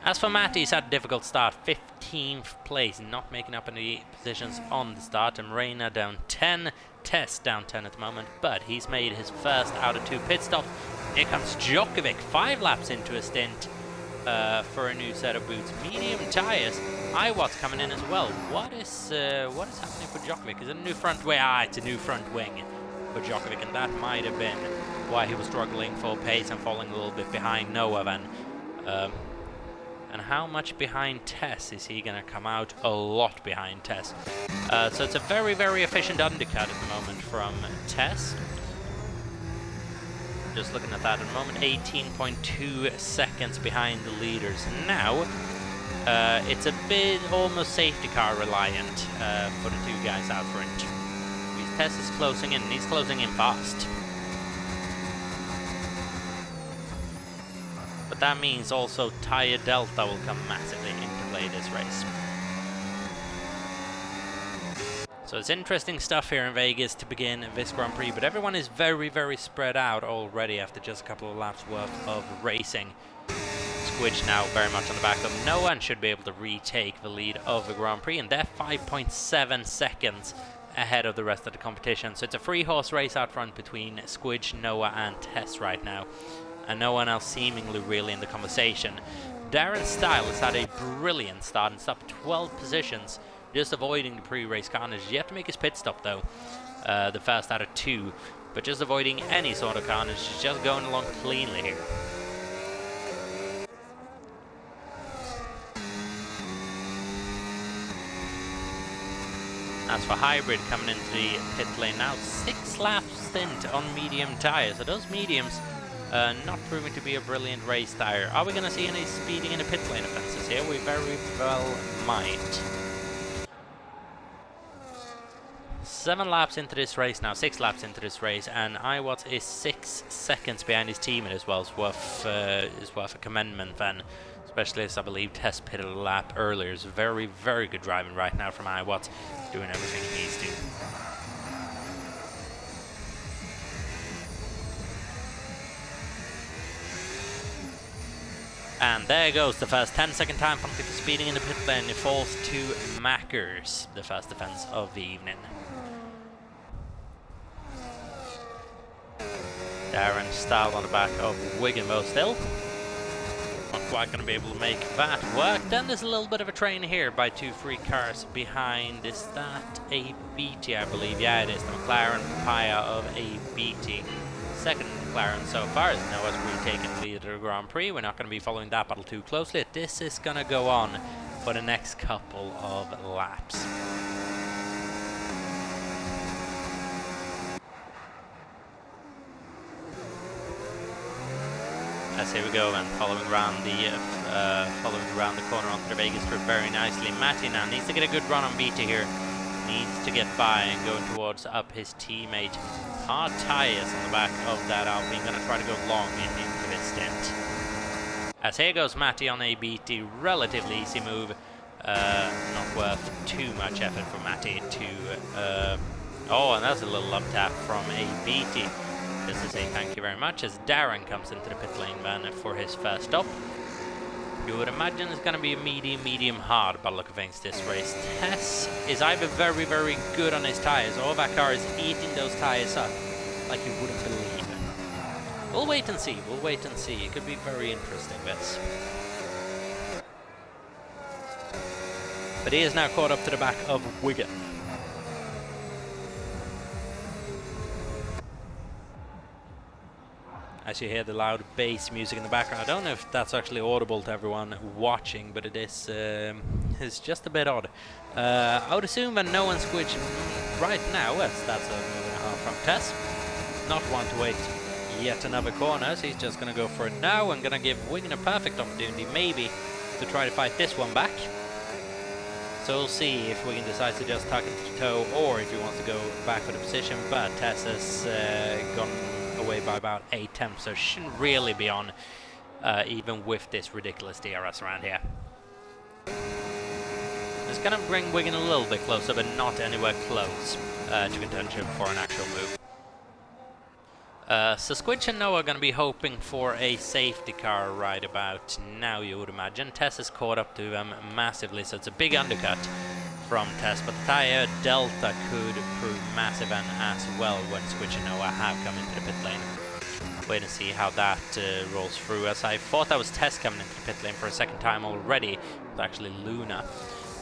As for Matt, he's had a difficult start. 15th place, not making up any positions on the start. And Marina down 10. Tess down 10 at the moment, but he's made his first out of 2 pit stops. Here comes Djokovic, 5 laps into a stint for a new set of boots. Medium tyres. Iwat's coming in as well. What is happening for Djokovic? Is it a new front wing? It's a new front wing for Djokovic, and that might have been why he was struggling for pace and falling a little bit behind Noah then. And how much behind Tess is he going to come out? A lot behind Tess. So it's a very, very efficient undercut at the moment from Tess. Just looking at that at the moment, 18.2 seconds behind the leaders. Now, it's a bit almost safety car reliant for the 2 guys out front. Tess is closing in, and he's closing in fast. But that means also tyre delta will come massively into play this race. So it's interesting stuff here in Vegas to begin this Grand Prix, but everyone is very, very spread out already after just a couple of laps worth of racing. Squidge now very much on the back of Noah and should be able to retake the lead of the Grand Prix, and they're 5.7 seconds ahead of the rest of the competition. So it's a 3-horse race out front between Squidge, Noah and Tess right now, and no one else seemingly really in the conversation. Darren Style has had a brilliant start and stopped 12 positions, just avoiding the pre-race carnage. Yet to make his pit stop though, the first out of 2, but just avoiding any sort of carnage, just going along cleanly here. As for Hybrid coming into the pit lane now, 6 lap stint on medium tyres. So those mediums not proving to be a brilliant race tyre. Are we going to see any speeding in the pit lane offences here? We very well might. 7 laps into this race now, 6 laps into this race, and Iwatts is 6 seconds behind his teammate as well. Is worth a commendment then. Especially as I believe Tess pitted a lap earlier. It's very, very good driving right now from Iwatts, doing everything he needs to. And there goes the first 10-second time penalty for speeding in the pit lane. It falls to Mackers, the first defense of the evening. Darren Style on the back of Wigan though still. Not quite going to be able to make that work. Then there's a little bit of a train here by 2 free cars behind. Is that a BT, I believe? Yeah, it is. The McLaren Papaya of a BT. Second McLaren so far as Noah's retaken the lead of the Grand Prix. We're not going to be following that battle too closely. This is going to go on for the next couple of laps. As here we go, and following around the corner onto the Vegas strip very nicely. Matty now needs to get a good run on Beta here. Needs to get by and going towards up his teammate. Hard tires on the back of that Alpine. Gonna try to go long into this stint. As here goes Matty on a BT, relatively easy move. Not worth too much effort for Matty to... oh, and that's a little up tap from a BT. Just to say thank you very much as Darren comes into the pit lane then for his first stop. You would imagine it's going to be a medium hard by the look of things this race. Tess is either very, very good on his tyres, or that car is eating those tyres up like you wouldn't believe. We'll wait and see, It could be very interesting, this. But he is now caught up to the back of Wigan. As you hear the loud bass music in the background, I don't know if that's actually audible to everyone watching, but it is it's just a bit odd. I would assume that no one's switching right now, as that's a move and a half from Tess. Not one to wait yet another corner, so he's just going to go for it now and going to give Wigan a perfect opportunity, maybe, to try to fight this one back. So we'll see if Wigan decides to just tuck into the toe, or if he wants to go back for the position, but Tess has gone away by about 8 tenths, so shouldn't really be on even with this ridiculous DRS around here. It's going to bring Wigan a little bit closer, but not anywhere close to contention for an actual move. So Squidge and Noah are going to be hoping for a safety car right about now, you would imagine. Tess is caught up to them massively, so it's a big undercut from Tess, but the tyre delta could prove massive and as well when Squidge and Noah have come into the pit lane. Wait and see how that rolls through, as I thought that was Tess coming into the pit lane for a second time already. It was actually Luna.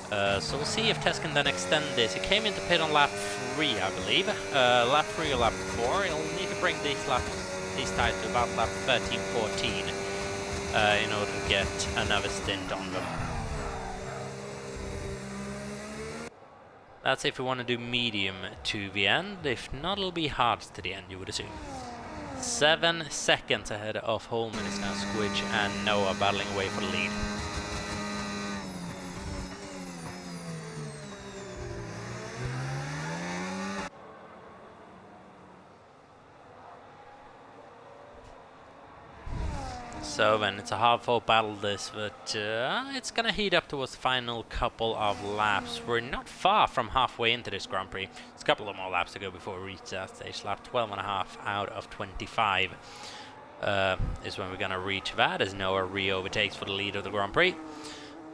So we'll see if Tess can then extend this. He came into pit on lap 3, I believe. Lap 3 or lap 4. He'll need to bring these tyres to about lap 13, 14 in order to get another stint on them. That's if we want to do medium to the end. If not, it'll be hard to the end, you would assume. 7 seconds ahead of Holman is now Squidge and Noah battling away for the lead. So then it's a hard-fought battle this, but it's gonna heat up towards the final couple of laps. We're not far from halfway into this Grand Prix. It's a couple of more laps to go before we reach that stage. Lap 12.5 out of 25 is when we're gonna reach that, as Noah re-overtakes for the lead of the Grand Prix.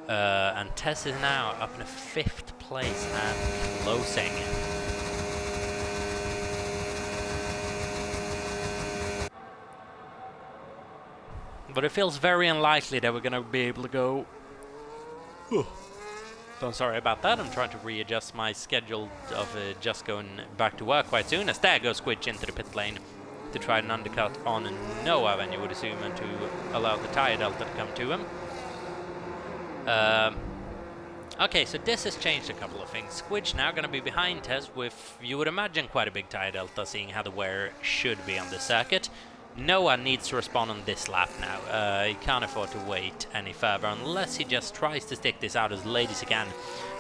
And Tess is now up in 5th place and closing. But it feels very unlikely that we're going to be able to go... So I'm sorry about that. I'm trying to readjust my schedule of just going back to work quite soon. As there goes Squidge into the pit lane to try an undercut on Noah, then you would assume, and to allow the tyre delta to come to him. Okay, so this has changed a couple of things. Squidge now going to be behind Tess with, you would imagine, quite a big tyre delta, seeing how the wear should be on the circuit. Noah needs to respond on this lap now. He can't afford to wait any further unless he just tries to stick this out as late as he can,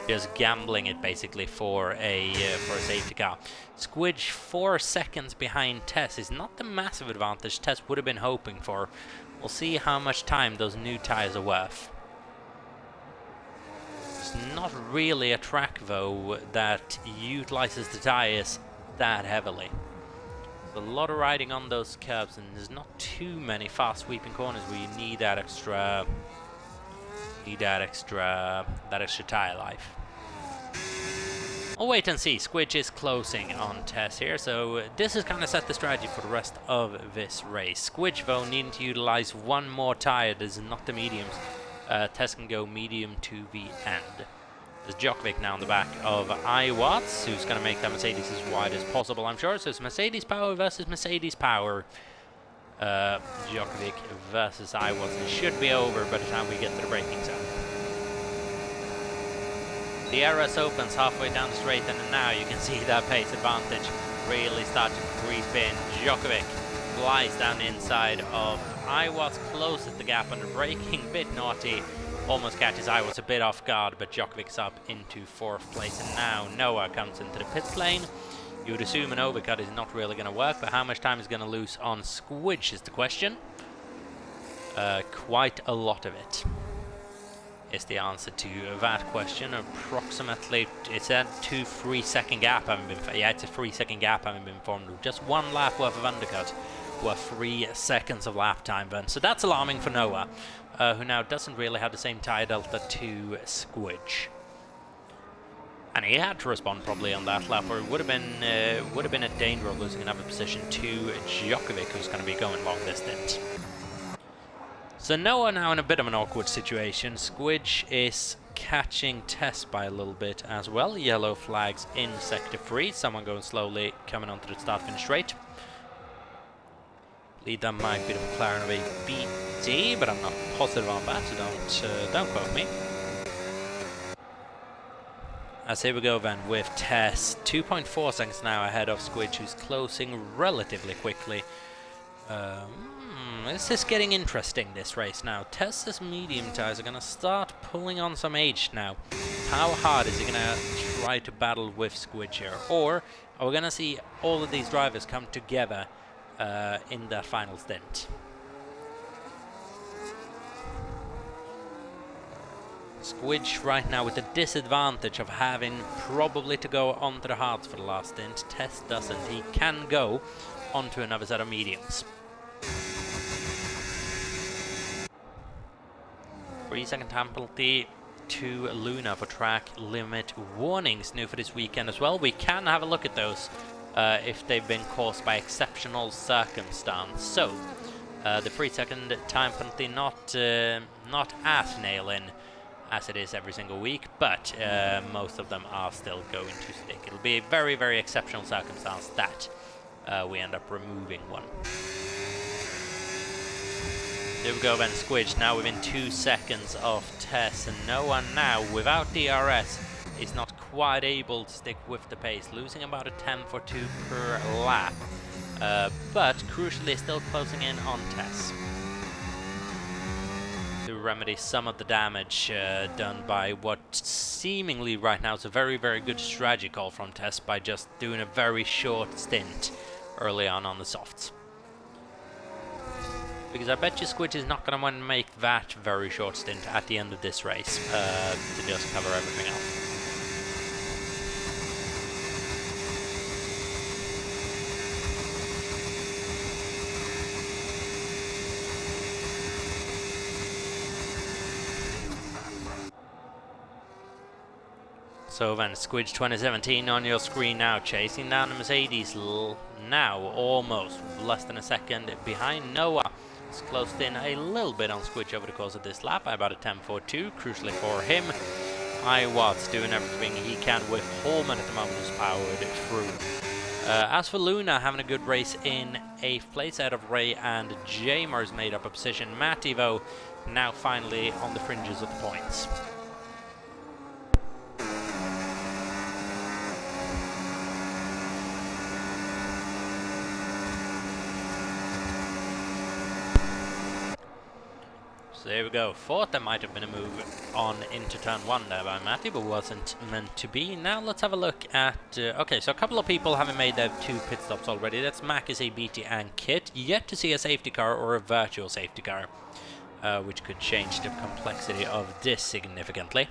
just gambling it basically for a safety car. Squidge 4 seconds behind Tess is not the massive advantage Tess would have been hoping for. We'll see how much time those new tyres are worth. It's not really a track though that utilizes the tyres that heavily. A lot of riding on those curbs, and there's not too many fast sweeping corners where you need that extra tire life. I'll wait and see. Squidge is closing on Tess here, so this has kind of set the strategy for the rest of this race. Squidge though needing to utilize one more tire. This is not the mediums. Tess can go medium to the end. There's Djokovic now on the back of iWatts, who's going to make that Mercedes as wide as possible, I'm sure. So it's Mercedes power versus Mercedes power. Djokovic versus iWatts. It should be over by the time we get to the braking zone. The RS opens halfway down the straight, and now you can see that pace advantage really start to creep in. Djokovic flies down the inside of Iwas closes the gap under braking, bit naughty. Almost catches Iwas a bit off guard, but Djokovic's up into 4th place. And now Noah comes into the pit lane. You would assume an overcut is not really going to work, but how much time is going to lose on Squidge is the question. Quite a lot of it is the answer to that question. Approximately, it's a 2-3 second gap. It's a 3 second gap having been formed with just 1 lap worth of undercut, worth 3 seconds of lap time burn. So that's alarming for Noah, who now doesn't really have the same tire delta to Squidge. And he had to respond probably on that lap, or it would have been a danger of losing another position to Djokovic, who's going to be going long this stint. So Noah now in a bit of an awkward situation. Squidge is catching Tess by a little bit as well. Yellow flags in sector 3. Someone going slowly, coming onto the start finish straight. I believe that might be the McLaren of a BT, but I'm not positive on that, so don't quote me. As here we go then with Tess, 2.4 seconds now ahead of Squidge, who's closing relatively quickly. This is getting interesting, this race now. Tess's medium tyres are going to start pulling on some age now. How hard is he going to try to battle with Squidge here? Or are we going to see all of these drivers come together in that final stint? Squidge right now with the disadvantage of having probably to go onto the hards for the last stint. Tess doesn't. He can go onto another set of mediums. 3-second time penalty to Luna for track limit warnings new for this weekend as well. We can have a look at those if they've been caused by exceptional circumstance. So the 3-second time penalty not as nail-in as it is every single week, but most of them are still going to stick. It'll be a very, very exceptional circumstance that we end up removing one. There we go then, Squidge now within 2 seconds of Tess, and Noah now without DRS is not quite able to stick with the pace, losing about a 10.2 per lap, but crucially still closing in on Tess to remedy some of the damage done by what seemingly right now is a very, very good strategy call from Tess by just doing a very short stint early on the softs. Because I bet you Squidge is not going to want to make that very short stint at the end of this race to just cover everything else. So then, Squidge 2017 on your screen now, chasing down the Mercedes now, almost less than a second behind Noah. It's closed in a little bit on Squidge over the course of this lap by about a 10.42, crucially for him. Iwas doing everything he can with Holman at the moment, who's powered through. As for Luna, having a good race in 8th place out of Ray and Jamer's made up a position. Matty, though, now finally on the fringes of the points. So there we go. Thought there might have been a move on into turn 1 there by Matty, but wasn't meant to be. Now let's have a look at... okay, so a couple of people haven't made their 2 pit stops already. That's Macasey, BT and Kit. Yet to see a safety car or a virtual safety car, which could change the complexity of this significantly.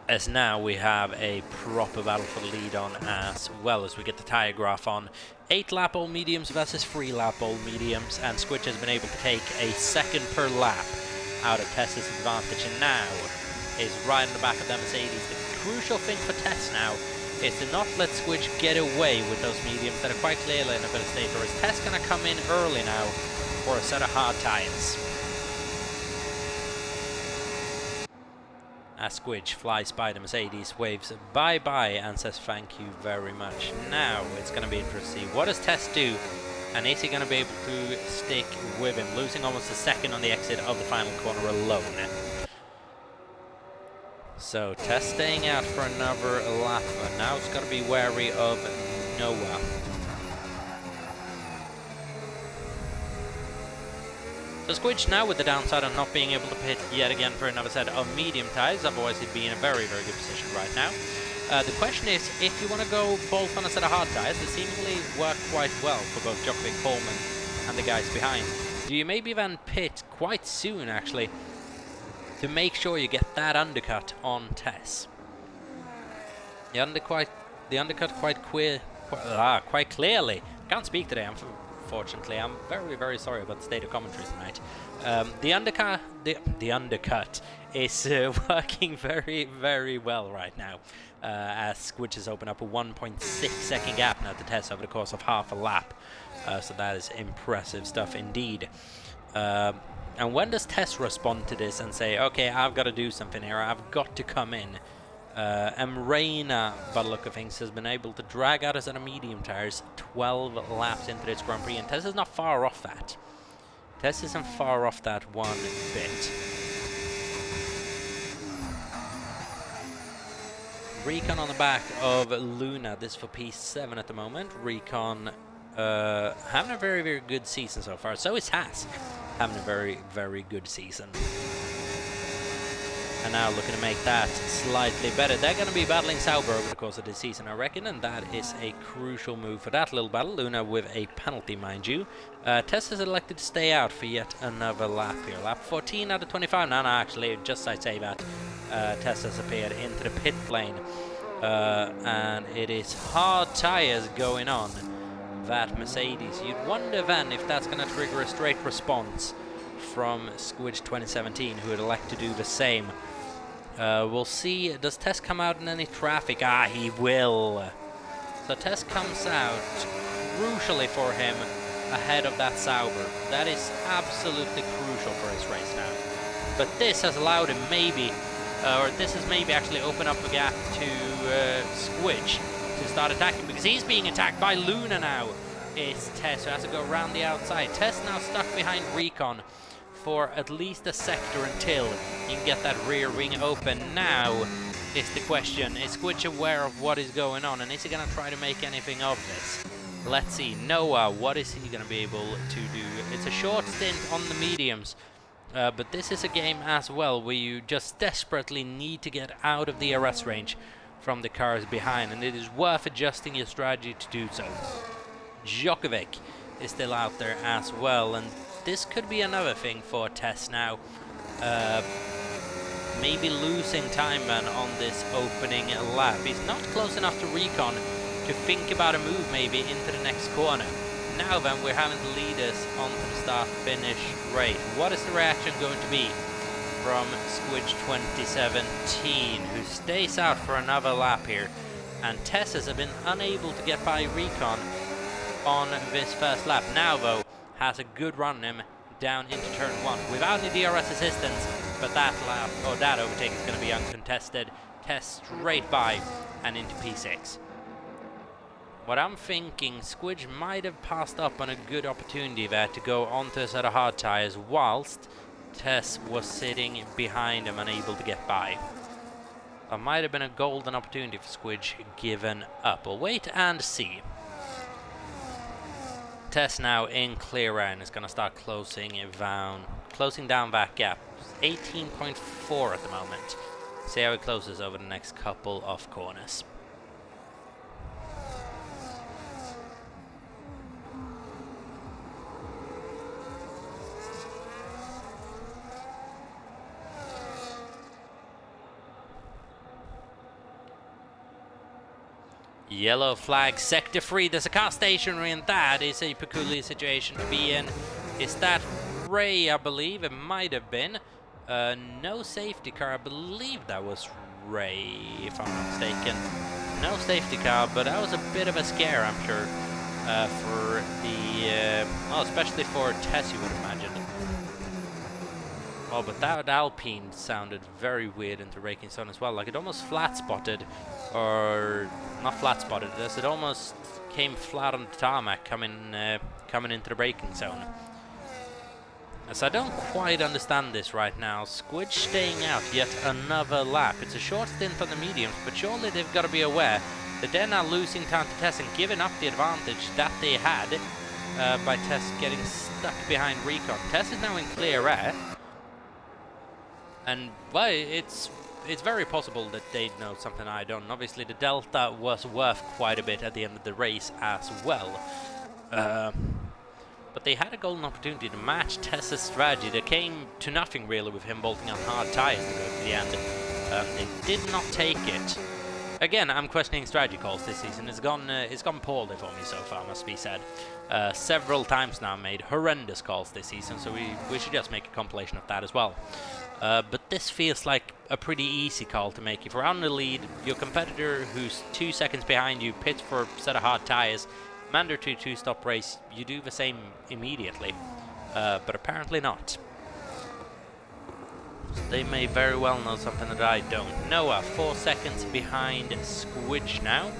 As now we have a proper battle for the lead on, as well as we get the tyre graph on 8 lap all mediums versus 3 lap all mediums, and Squidge has been able to take a second per lap out of Tess's advantage, and now is right in the back of the Mercedes. The crucial thing for Tess now is to not let Squidge get away with those mediums that are quite clearly in a better state, or is Tess going to come in early now for a set of hard tyres? As Squidge flies by the Mercedes, waves bye-bye and says thank you very much. Now it's going to be interesting to see what does Tess do, and is he going to be able to stick with him, losing almost a second on the exit of the final corner alone. So Tess staying out for another lap, but now it's got to be wary of Noah. So Squidge now with the downside of not being able to pit yet again for another set of medium tyres, otherwise he'd be in a very, very good position right now. The question is, if you want to go both on a set of hard tyres, they seemingly work quite well for both Djokovic, Coleman and the guys behind. Do you maybe then pit quite soon, actually, to make sure you get that undercut on Tess? The undercut quite clearly. Can't speak today, unfortunately. I'm very, very sorry about the state of commentary tonight. The undercut is working very, very well right now. As Squidge has opened up a 1.6 second gap now to Tess over the course of half a lap. So that is impressive stuff indeed. And when does Tess respond to this and say, okay, I've got to do something here, I've got to come in? Reina, by the look of things, has been able to drag out a set of medium tyres 12 laps into this Grand Prix, and Tess is not far off that. Tess isn't far off that one bit. Recon on the back of Luna, this for P7 at the moment. Recon having a very, very good season so far. So is Haas having a very, very good season. And now looking to make that slightly better. They're going to be battling Sauber over the course of this season, I reckon, and that is a crucial move for that little battle. Luna with a penalty, mind you. Tess has elected to stay out for yet another lap here. Lap 14 out of 25. No, actually, just I say that. Tess has appeared into the pit lane. And it is hard tyres going on. That Mercedes. You'd wonder then if that's going to trigger a straight response from Squidge 2017, who would elect to do the same. We'll see. Does Tess come out in any traffic? Ah, he will. So Tess comes out, crucially for him, ahead of that Sauber. That is absolutely crucial for his race now. But this has allowed him maybe, or this has maybe actually opened up a gap to Squidge to start attacking, because he's being attacked by Luna now. It's Tess who has to go around the outside. Tess now stuck behind Recon for at least a sector until you can get that rear wing open. Now is the question, is Squidge aware of what is going on, and is he going to try to make anything of this? Let's see. Noah, what is he going to be able to do? It's a short stint on the mediums, but this is a game as well where you just desperately need to get out of the DRS range from the cars behind, and it is worth adjusting your strategy to do so. Djokovic is still out there as well, and this could be another thing for Tess now. Maybe losing time then on this opening lap. He's not close enough to Recon to think about a move maybe into the next corner. Now then, we're having the leaders onto the start-finish race. What is the reaction going to be from Squidge 2017, who stays out for another lap here? And Tess has been unable to get by Recon on this first lap. Now though, has a good run on him down into turn 1 without any DRS assistance, but that lap, or that overtake, is going to be uncontested. Tess straight by and into P6. What I'm thinking, Squidge might have passed up on a good opportunity there to go onto a set of hard tyres whilst Tess was sitting behind him, unable to get by. That might have been a golden opportunity for Squidge given up. We'll wait and see. Tess now in clear air and is going to start closing down that gap. 18.4 at the moment. See how it closes over the next couple of corners. Yellow flag, sector 3. There's a car stationary, and that is a peculiar situation to be in. Is that Ray, I believe? It might have been. No safety car. I believe that was Ray, if I'm not mistaken. No safety car, but that was a bit of a scare, I'm sure, for the... well, especially for Tess, you would imagine. Oh, but that Alpine sounded very weird into braking zone as well. Like, it almost flat-spotted, or not flat-spotted, as it almost came flat on the tarmac coming into the braking zone. So I don't quite understand this right now. Squidge staying out yet another lap. It's a short stint on the mediums, but surely they've got to be aware that they're now losing time to Tess and giving up the advantage that they had by Tess getting stuck behind Recon. Tess is now in clear air. And, well, it's very possible that they know something I don't. Obviously, the Delta was worth quite a bit at the end of the race as well. But they had a golden opportunity to match Tess's strategy. They came to nothing, really, with him bolting on hard tyres to go to the end. They did not take it. Again, I'm questioning strategy calls this season. It's gone poorly for me so far, must be said. Several times now made horrendous calls this season, so we should just make a compilation of that as well. But this feels like a pretty easy call to make. If you're on the lead, your competitor who's 2 seconds behind you pits for a set of hard tyres, mandatory two-stop race, you do the same immediately. But apparently not. So they may very well know something that I don't. Noah, 4 seconds behind Squidge now.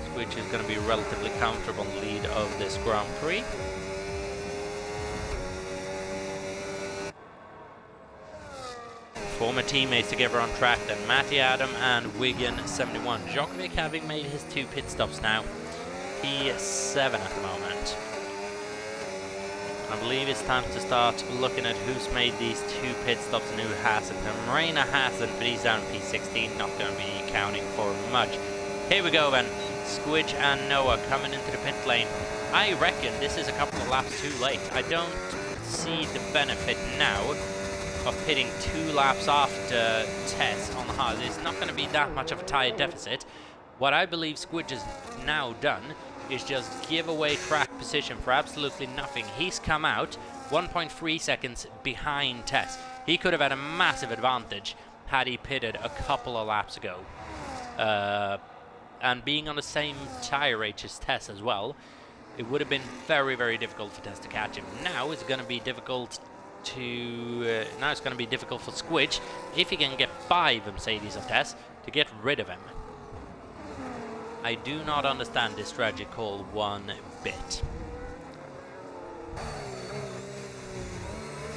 Squidge is going to be relatively comfortable in the lead of this Grand Prix. Former teammates together on track, then Matty Adam and Wigan 71. Djokovic having made his 2 pit stops now. P7 at the moment. I believe it's time to start looking at who's made these 2 pit stops and who hasn't. And Marina hasn't, but he's down P16, not going to be counting for much. Here we go then. Squidge and Noah coming into the pit lane. I reckon this is a couple of laps too late. I don't see the benefit now of pitting 2 laps after Tess on the hard. It's not going to be that much of a tyre deficit. What I believe Squidge has now done is just give away track position for absolutely nothing. He's come out 1.3 seconds behind Tess. He could have had a massive advantage had he pitted a couple of laps ago. And being on the same tyre age as Tess as well, it would have been very, very difficult for Tess to catch him. Now it's going to be difficult for Squidge, if he can get by the Mercedes of Tess, to get rid of him. I do not understand this strategy call one bit.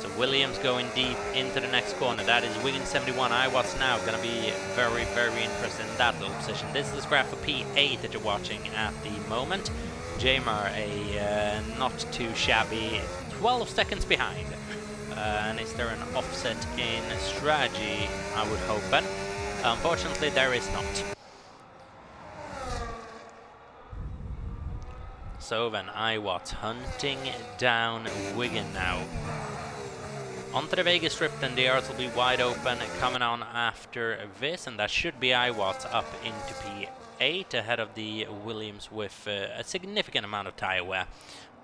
So Williams going deep into the next corner. That is Wigan 71. Iwat's now going to be very, very interested in that little position. This is the graph for P8 that you're watching at the moment. Jamar, a not too shabby 12 seconds behind. And is there an offset in strategy? I would hope, but unfortunately there is not. So then Iwat hunting down Wigan now. Onto the Vegas Strip, then the arts will be wide open coming on after this, and that should be Iwat up into P8 ahead of the Williams with a significant amount of tyre wear.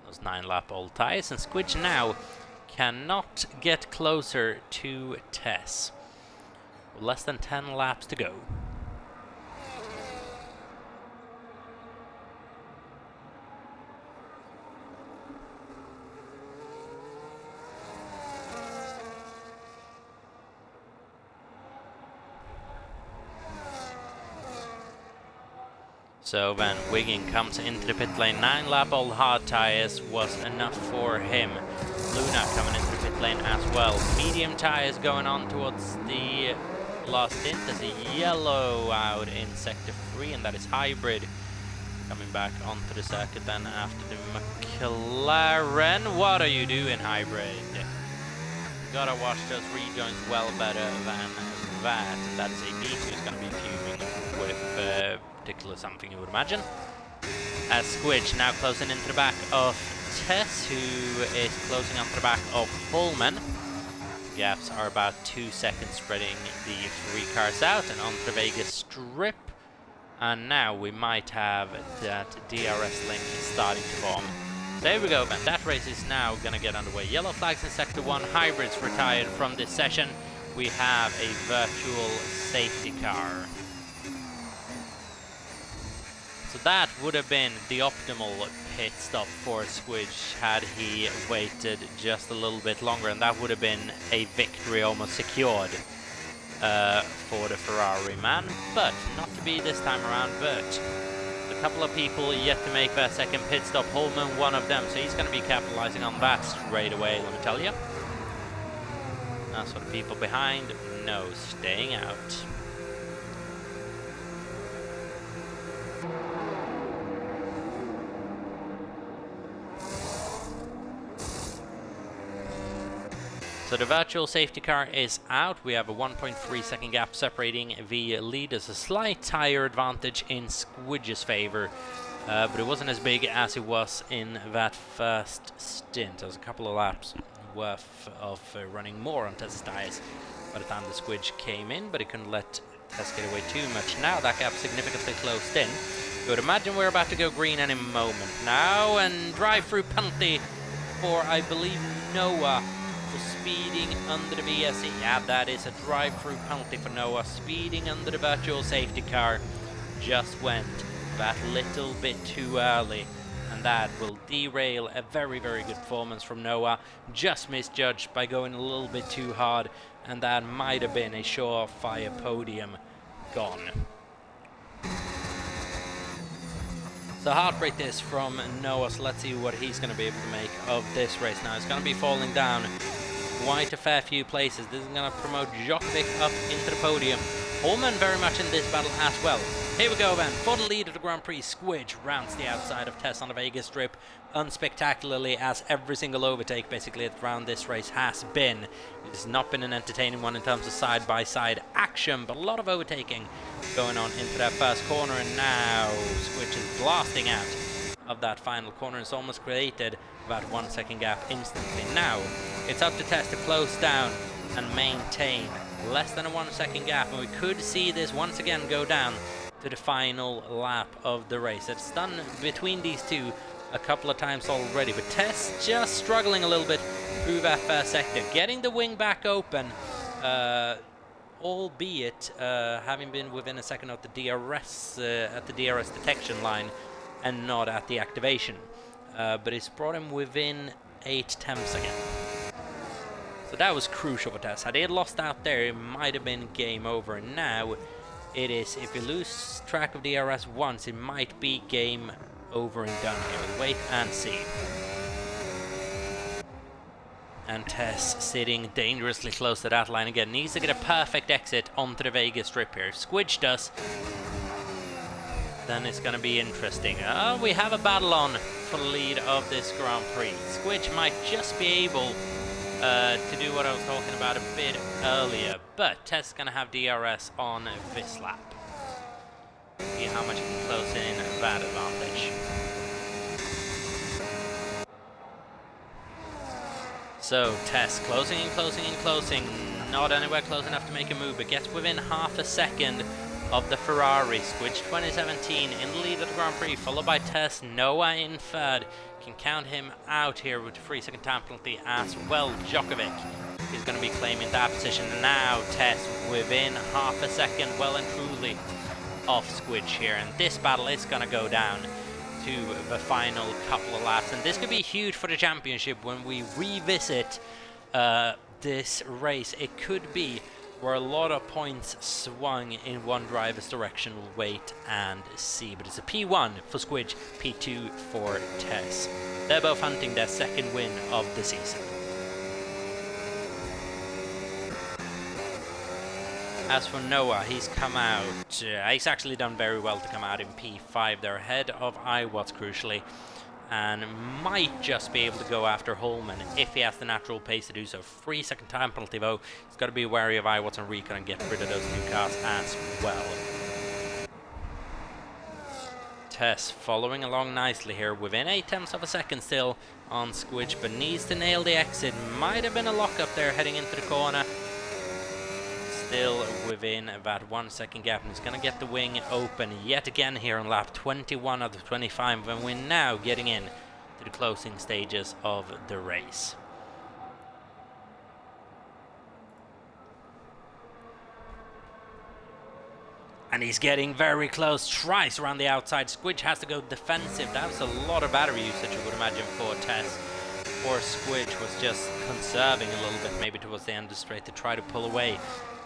Those 9-lap-old tyres, and Squidge now cannot get closer to Tess. Less than 10 laps to go. So then Wiggin comes into the pit lane. 9-lap-old hard tyres was enough for him. Luna coming into the pit lane as well. Medium tyres going on towards the last stint. There's a yellow out in sector 3, and that is Hybrid coming back onto the circuit then after the McLaren. What are you doing, Hybrid? Gotta watch those rejoins well better than that. And that's a B who's going to be fuming with particular something you would imagine. As Squidge now closing into the back of Tess, who is closing onto the back of Pullman. Gaps are about 2 seconds, spreading the 3 cars out and onto the Vegas Strip. And now we might have that DRS link starting to form. There we go, then. That race is now going to get underway. Yellow flags in Sector 1, Hybrids retired from this session. We have a virtual safety car. So that would have been the optimal pit stop for Squidge had he waited just a little bit longer, and that would have been a victory almost secured for the Ferrari man, but not to be this time around. But a couple of people yet to make their second pit stop, Holman one of them, so he's going to be capitalizing on that straight away, let me tell you. As for the people behind, no, staying out. So the virtual safety car is out. We have a 1.3 second gap separating the leaders. A slight tire advantage in Squidge's favor, but it wasn't as big as it was in that first stint. There was a couple of laps worth of running more on Tess's tires by the time the Squidge came in, but he couldn't let Tess get away too much. Now that gap significantly closed in. You would imagine we're about to go green any moment now, and drive-through penalty for, I believe, Noah for speeding under the VSE. Yeah, that is a drive-through penalty for Noah. Speeding under the virtual safety car just went that little bit too early, and that will derail a very, very good performance from Noah. Just misjudged by going a little bit too hard, and that might have been a surefire podium gone. So heartbreak this from Noah, so let's see what he's going to be able to make of this race. Now, it's going to be falling down quite a fair few places. This is going to promote Djokovic up into the podium. Holman very much in this battle as well. Here we go then, for the lead of the Grand Prix, Squidge rounds the outside of Tess on the Vegas Strip unspectacularly, as every single overtake basically around this race has been. It's not been an entertaining one in terms of side-by-side action, but a lot of overtaking going on into that first corner, and now Squidge is blasting out of that final corner. It's almost created about 1 second gap instantly. Now it's up to Tess to close down and maintain less than a 1 second gap, and we could see this once again go down to the final lap of the race. It's done between these two a couple of times already, but Tess just struggling a little bit through that first sector, getting the wing back open, albeit having been within a second of the DRS at the DRS detection line and not at the activation, but it's brought him within 8/10 again. So that was crucial for Tess. Had he had lost out there, it might have been game over. And now it is, if you lose track of DRS once, it might be game over and done here. We'll wait and see. And Tess sitting dangerously close to that line again. Needs to get a perfect exit onto the Vegas Strip here. Squidge does. Then it's going to be interesting. We have a battle on for the lead of this Grand Prix. Squidge might just be able to do what I was talking about a bit earlier, but Tess is going to have DRS on this lap. See how much he can close in that advantage. So Tess closing and closing and closing, not anywhere close enough to make a move, but gets within half a second of the Ferrari. Squidge 2017 in the lead of the Grand Prix, followed by Tess. Noah in third. Can count him out here with a 3 second time penalty as well. Djokovic is going to be claiming that position. And now Tess within half a second, well and truly off Squidge here. And this battle is going to go down to the final couple of laps. And this could be huge for the championship when we revisit this race. It could be where a lot of points swung in one driver's direction. We'll wait and see. But it's a P1 for Squidge, P2 for Tess. They're both hunting their second win of the season. As for Noah, he's come out. He's actually done very well to come out in P5. They're ahead of Iwatts, crucially, and might just be able to go after Holman if he has the natural pace to do so. 3 second time penalty though. He's got to be wary of Iwatts and Recon and get rid of those two cars as well. Tess following along nicely here, within 8/10 of a second still on Squidge, but needs to nail the exit. Might have been a lock up there heading into the corner. Still within about 1 second gap, and he's going to get the wing open yet again here on lap 21 of the 25, and we're now getting in to the closing stages of the race. And he's getting very close, tries around the outside. Squidge has to go defensive. That was a lot of battery usage, I would imagine, for Tess. Or Squidge was just conserving a little bit, maybe towards the end of the straight, to try to pull away.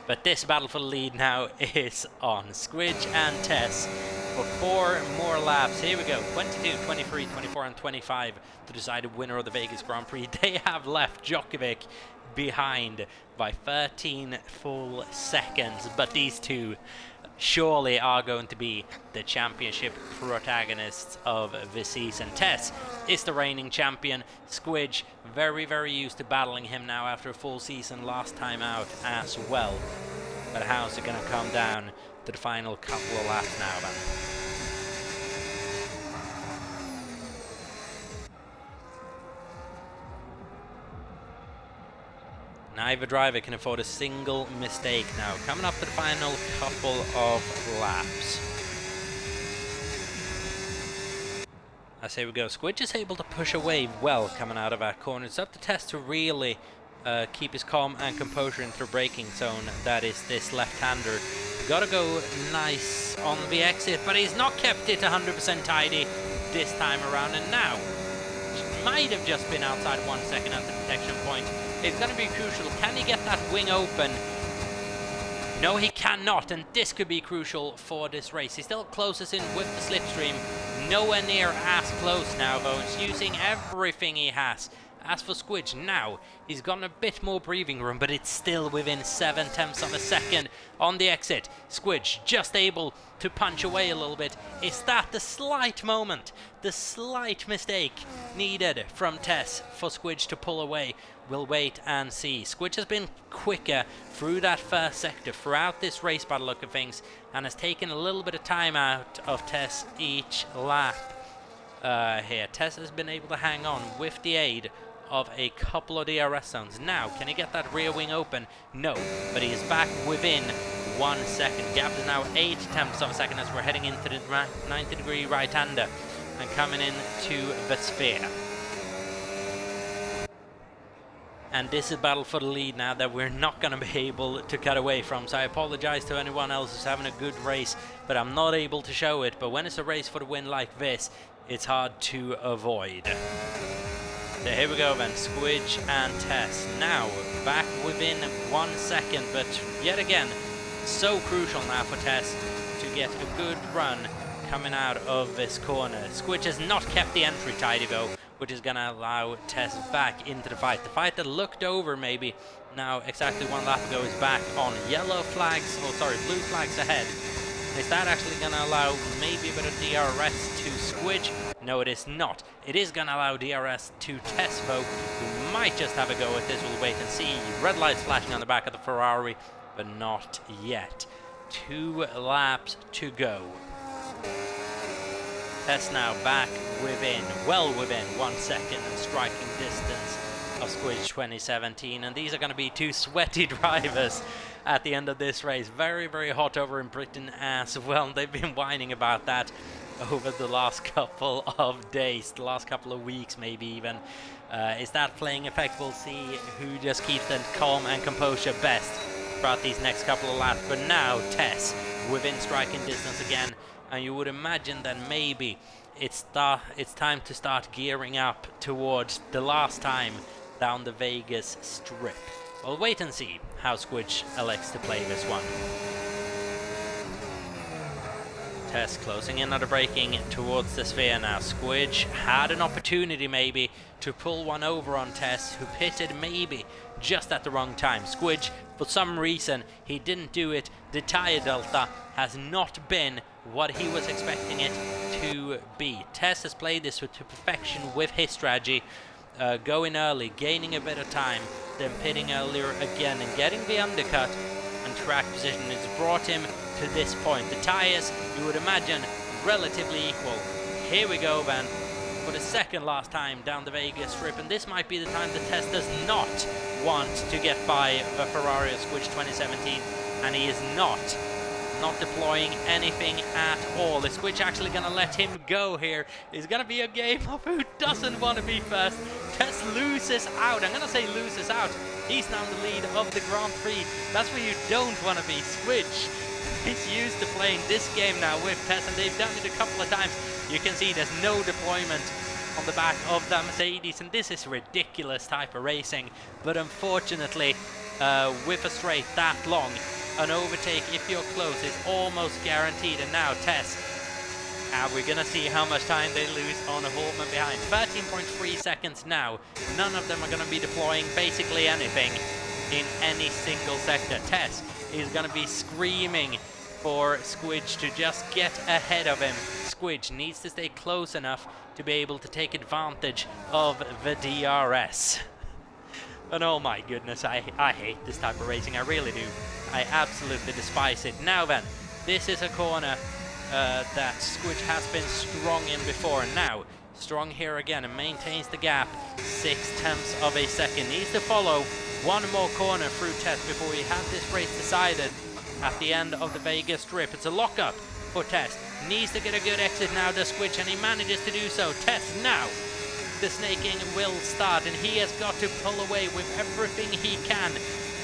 But this battle for the lead now is on. Squidge and Tess for 4 more laps. Here we go, 22, 23, 24 and 25 to decide the winner of the Vegas Grand Prix. They have left Djokovic behind by 13 full seconds. But these two surely are going to be the championship protagonists of this season. Tess is the reigning champion. Squidge, very, very used to battling him now after a full season last time out as well. But how's it going to come down to the final couple of laps now, then? Neither driver can afford a single mistake now. Coming up to the final couple of laps. As here we go. Squidge is able to push away well coming out of that corner. It's up to Tess to really keep his calm and composure into the braking zone. That is this left-hander. Gotta go nice on the exit, but he's not kept it 100% tidy this time around. And now, might have just been outside 1 second at the detection point. It's going to be crucial. Can he get that wing open? No, he cannot, and this could be crucial for this race. He still closes in with the slipstream. Nowhere near as close now, though. He's using everything he has. As for Squidge, now he's got a bit more breathing room, but it's still within 7/10 of a second on the exit. Squidge just able to punch away a little bit. Is that the slight moment, the slight mistake needed from Tess for Squidge to pull away? We'll wait and see. Squidge has been quicker through that first sector throughout this race by the look of things, and has taken a little bit of time out of Tess each lap here. Tess has been able to hang on with the aid of a couple of DRS zones. Now, can he get that rear wing open? No, but he is back within 1 second. Gap is now 8/10 of a second as we're heading into the 90-degree right-hander and coming into the sphere. And this is a battle for the lead now that we're not going to be able to cut away from. So I apologize to anyone else who's having a good race, but I'm not able to show it. But when it's a race for the win like this, it's hard to avoid. So here we go then, Squidge and Tess. Now, back within 1 second, but yet again, so crucial now for Tess to get a good run coming out of this corner. Squidge has not kept the entry tidy though, which is going to allow Tess back into the fight. The fight that looked over maybe now exactly 1 lap ago is back on yellow flags, or sorry, blue flags ahead. Is that actually going to allow maybe a bit of DRS to Squidge? No, it is not. It is going to allow DRS to Tess, though, who might just have a go at this. We'll wait and see. Red lights flashing on the back of the Ferrari, but not yet. 2 laps to go. Tess now back within, well within 1 second and striking distance of Squidge 2017. And these are going to be 2 sweaty drivers at the end of this race. Very, very hot over in Britain as well. They've been whining about that over the last couple of days, the last couple of weeks maybe even. Is that playing effect? We'll see who just keeps the calm and composure best throughout these next couple of laps. But now Tess within striking distance again, and you would imagine that maybe it's time to start gearing up towards the last time down the Vegas Strip. We'll wait and see how Squidge elects to play this one. Tess closing in on the braking towards the sphere now. Squidge had an opportunity maybe to pull one over on Tess, who pitted maybe just at the wrong time. Squidge, for some reason, he didn't do it. The tire delta has not been what he was expecting it to be. Tess has played this to perfection with his strategy, going early, gaining a bit of time, then pitting earlier again and getting the undercut and track position. It's brought him to this point. The tires, you would imagine, relatively equal. Here we go then for the second last time down the Vegas Strip, and this might be the time that Tess does not want to get by a Ferrari of Squidge 2017, and he is not deploying anything at all. Is Squidge actually going to let him go here? It's going to be a game of who doesn't want to be first. Tess loses out. I'm going to say loses out. He's now in the lead of the Grand Prix. That's where you don't want to be. Squidge, he's used to playing this game now with Tess, and they've done it a couple of times. You can see there's no deployment on the back of the Mercedes, and this is ridiculous type of racing. But unfortunately, with a straight that long, an overtake, if you're close, is almost guaranteed. And now Tess, we're going to see how much time they lose on a Holman behind. 13.3 seconds now. None of them are going to be deploying basically anything in any single sector. Tess is going to be screaming for Squidge to just get ahead of him. Squidge needs to stay close enough to be able to take advantage of the DRS. And oh my goodness, I hate this type of racing, I really do. I absolutely despise it. Now then, this is a corner that Squidge has been strong in before, and now strong here again and maintains the gap. 0.6 of a second. Needs to follow one more corner through Tess before we have this race decided at the end of the Vegas Strip. It's a lockup for Tess. Needs to get a good exit now, does Squidge, and he manages to do so. Tess now. The snaking will start, and he has got to pull away with everything he can.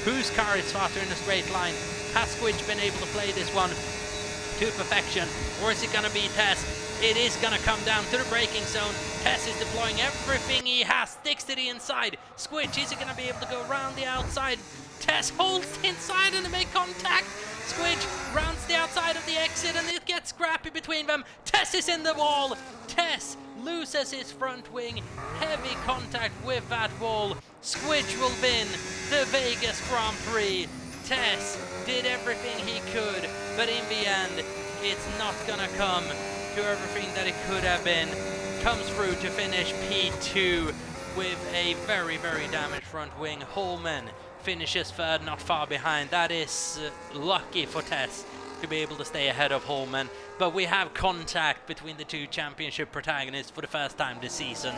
Whose car is faster in a straight line? Has Squidge been able to play this one to perfection, or is it going to be Tess? It is going to come down to the braking zone. Tess is deploying everything he has, sticks to the inside. Squidge, is he going to be able to go around the outside? Tess holds the inside and they make contact. Squidge rounds the outside of the exit and it gets scrappy between them. Tess is in the wall. Tess loses his front wing. Heavy contact with that wall. Squidge will win the Vegas Grand Prix. Tess did everything he could, but in the end, it's not gonna come to everything that it could have been. Comes through to finish P2 with a very, very damaged front wing. Holman finishes third, not far behind. That is lucky for Tess to be able to stay ahead of Holman. But we have contact between the two championship protagonists for the first time this season.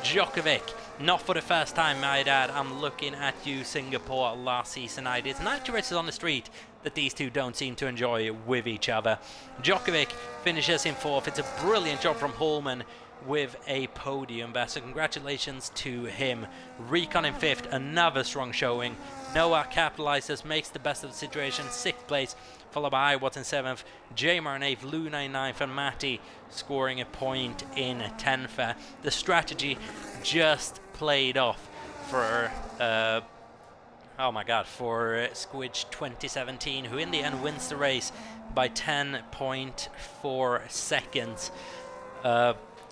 Djokovic, not for the first time, might add. I'm looking at you, Singapore, last season. It's not two races on the street that these two don't seem to enjoy with each other. Djokovic finishes in fourth. It's a brilliant job from Holman with a podium there, so congratulations to him. Recon in fifth, another strong showing. Noah capitalizes, makes the best of the situation, sixth place, followed by Iwatts in seventh, Jamar in eighth, Luna in ninth, and Matty scoring a point in 10th there. The strategy just played off for for Squidge 2017, who in the end wins the race by 10.4 seconds.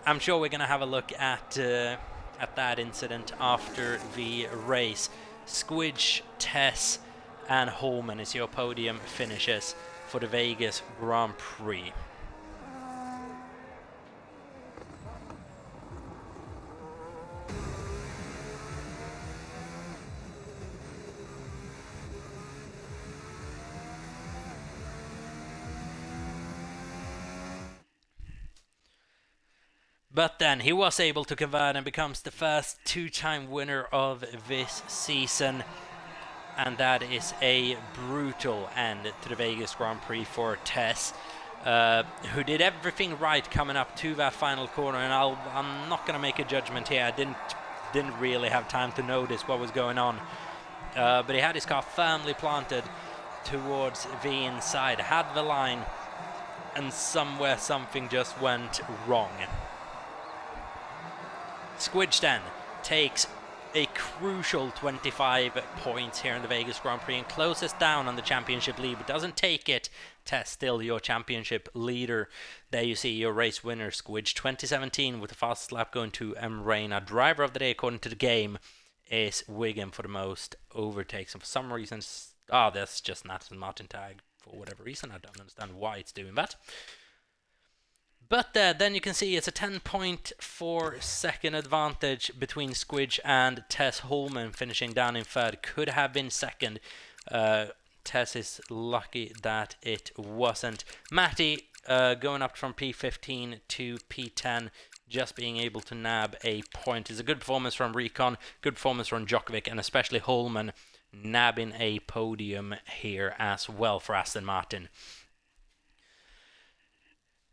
I'm sure we're going to have a look at that incident after the race. Squidge, Tess, and Holman is your podium finishes for the Vegas Grand Prix. But then he was able to convert and becomes the first two-time winner of this season. And that is a brutal end to the Vegas Grand Prix for Tess, who did everything right coming up to that final corner. And I'm not going to make a judgment here. I didn't really have time to notice what was going on. But he had his car firmly planted towards the inside, had the line, and somewhere something just went wrong. Squidge then takes a crucial 25 points here in the Vegas Grand Prix and closes down on the championship lead, but doesn't take it. Tess still your championship leader. There you see your race winner, Squidge 2017, with the fastest lap going to Reina. Driver of the day according to the game is Wigan for the most overtakes, and for some reason, that's just Nathan Martin tag for whatever reason. I don't understand why it's doing that. But then you can see it's a 10.4 second advantage between Squidge and Tess. Holman finishing down in third. Could have been second. Tess is lucky that it wasn't. Matty going up from P15 to P10, just being able to nab a point. It's a good performance from Recon, good performance from Djokovic, and especially Holman nabbing a podium here as well for Aston Martin.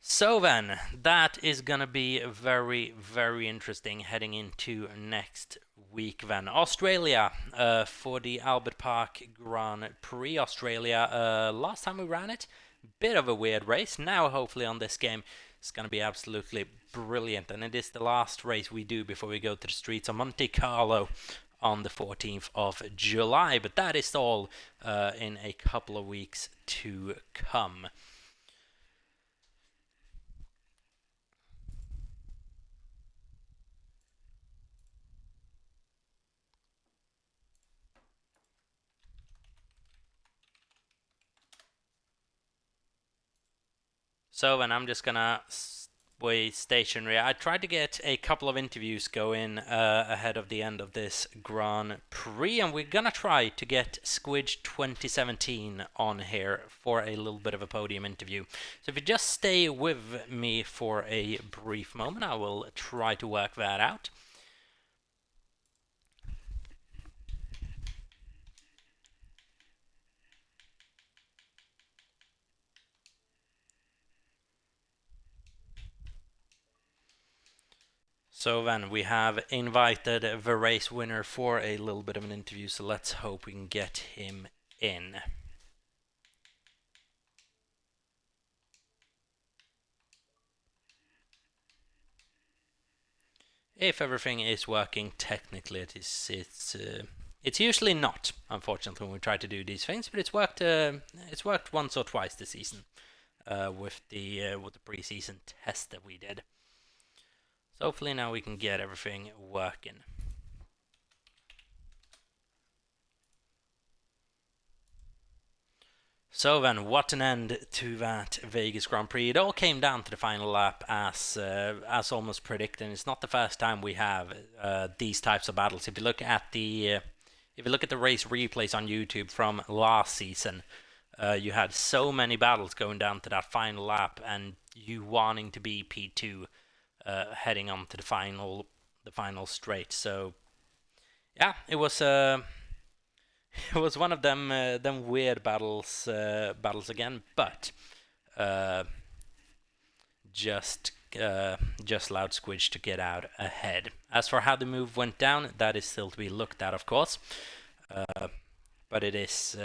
So then, that is going to be very, very interesting heading into next week then. Australia for the Albert Park Grand Prix. Australia, last time we ran it, bit of a weird race. Now, hopefully on this game, it's going to be absolutely brilliant. And it is the last race we do before we go to the streets of Monte Carlo on the 14th of July. But that is all in a couple of weeks to come. So, and I'm just gonna wait stationary. I tried to get a couple of interviews going ahead of the end of this Grand Prix, and we're gonna try to get Squidge 2017 on here for a little bit of a podium interview. So if you just stay with me for a brief moment, I will try to work that out. So then we have invited the race winner for a little bit of an interview, so let's hope we can get him in. If everything is working technically, it's usually not, unfortunately, when we try to do these things, but it's worked once or twice this season with the pre-season test that we did. So hopefully now we can get everything working. So then, what an end to that Vegas Grand Prix. It all came down to the final lap as almost predicted. It's not the first time we have these types of battles. If you look at the race replays on YouTube from last season, you had so many battles going down to that final lap, and you wanting to be P2 heading on to the final straight. So yeah, it was it was one of them weird battles again, but just allowed Squidge to get out ahead. As for how the move went down, that is still to be looked at, of course. But it is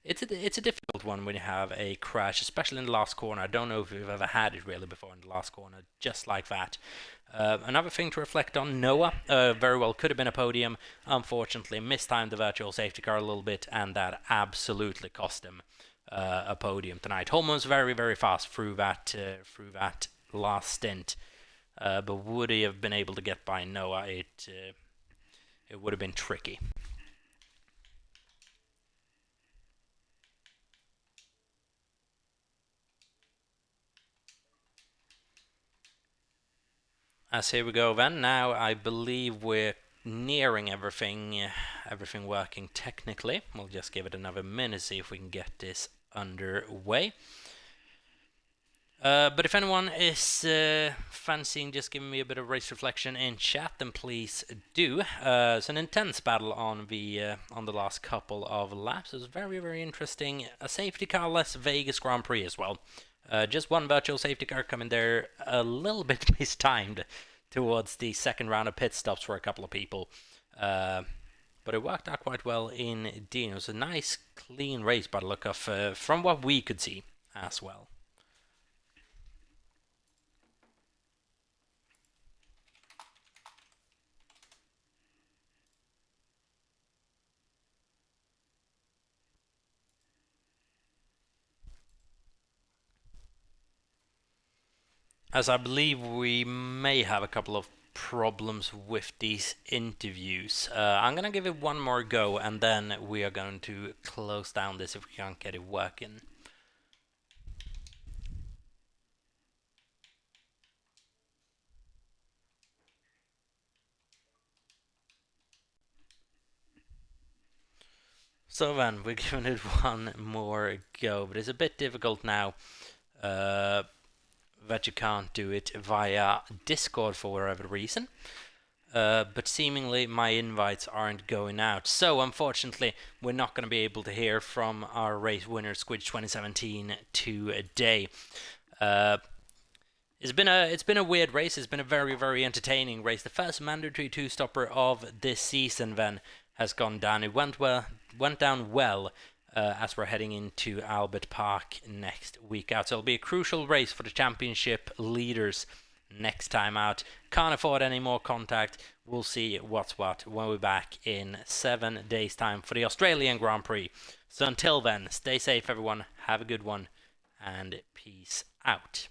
it's a difficult one when you have a crash, especially in the last corner. I don't know if you've ever had it really before in the last corner, just like that. Another thing to reflect on, Noah very well could have been a podium. Unfortunately, mistimed the virtual safety car a little bit, and that absolutely cost him a podium tonight. Holman was very, very fast through that last stint, but would he have been able to get by Noah? It would have been tricky. As here we go then. Now I believe we're nearing everything working technically. We'll just give it another minute, see if we can get this underway. But if anyone is fancying just giving me a bit of race reflection in chat, then please do. It's an intense battle on the last couple of laps. It was very, very interesting. A safety car less Vegas Grand Prix as well. Just one virtual safety car coming there a little bit mistimed towards the second round of pit stops for a couple of people. But it worked out quite well indeed. It was a nice, clean race by the look of, from what we could see as well. As I believe we may have a couple of problems with these interviews. I'm gonna give it one more go, and then we are going to close down this if we can't get it working. So then, we're giving it one more go, but it's a bit difficult now that you can't do it via Discord for whatever reason. But seemingly my invites aren't going out. So unfortunately, we're not going to be able to hear from our race winner, Squidge 2017, today. It's been a weird race. It's been a very, very entertaining race. The first mandatory two-stopper of this season then has gone down. It went down well as we're heading into Albert Park next week out. So it'll be a crucial race for the championship leaders next time out. Can't afford any more contact. We'll see what's what when we're back in 7 days' time for the Australian Grand Prix. So until then, stay safe, everyone. Have a good one, and peace out.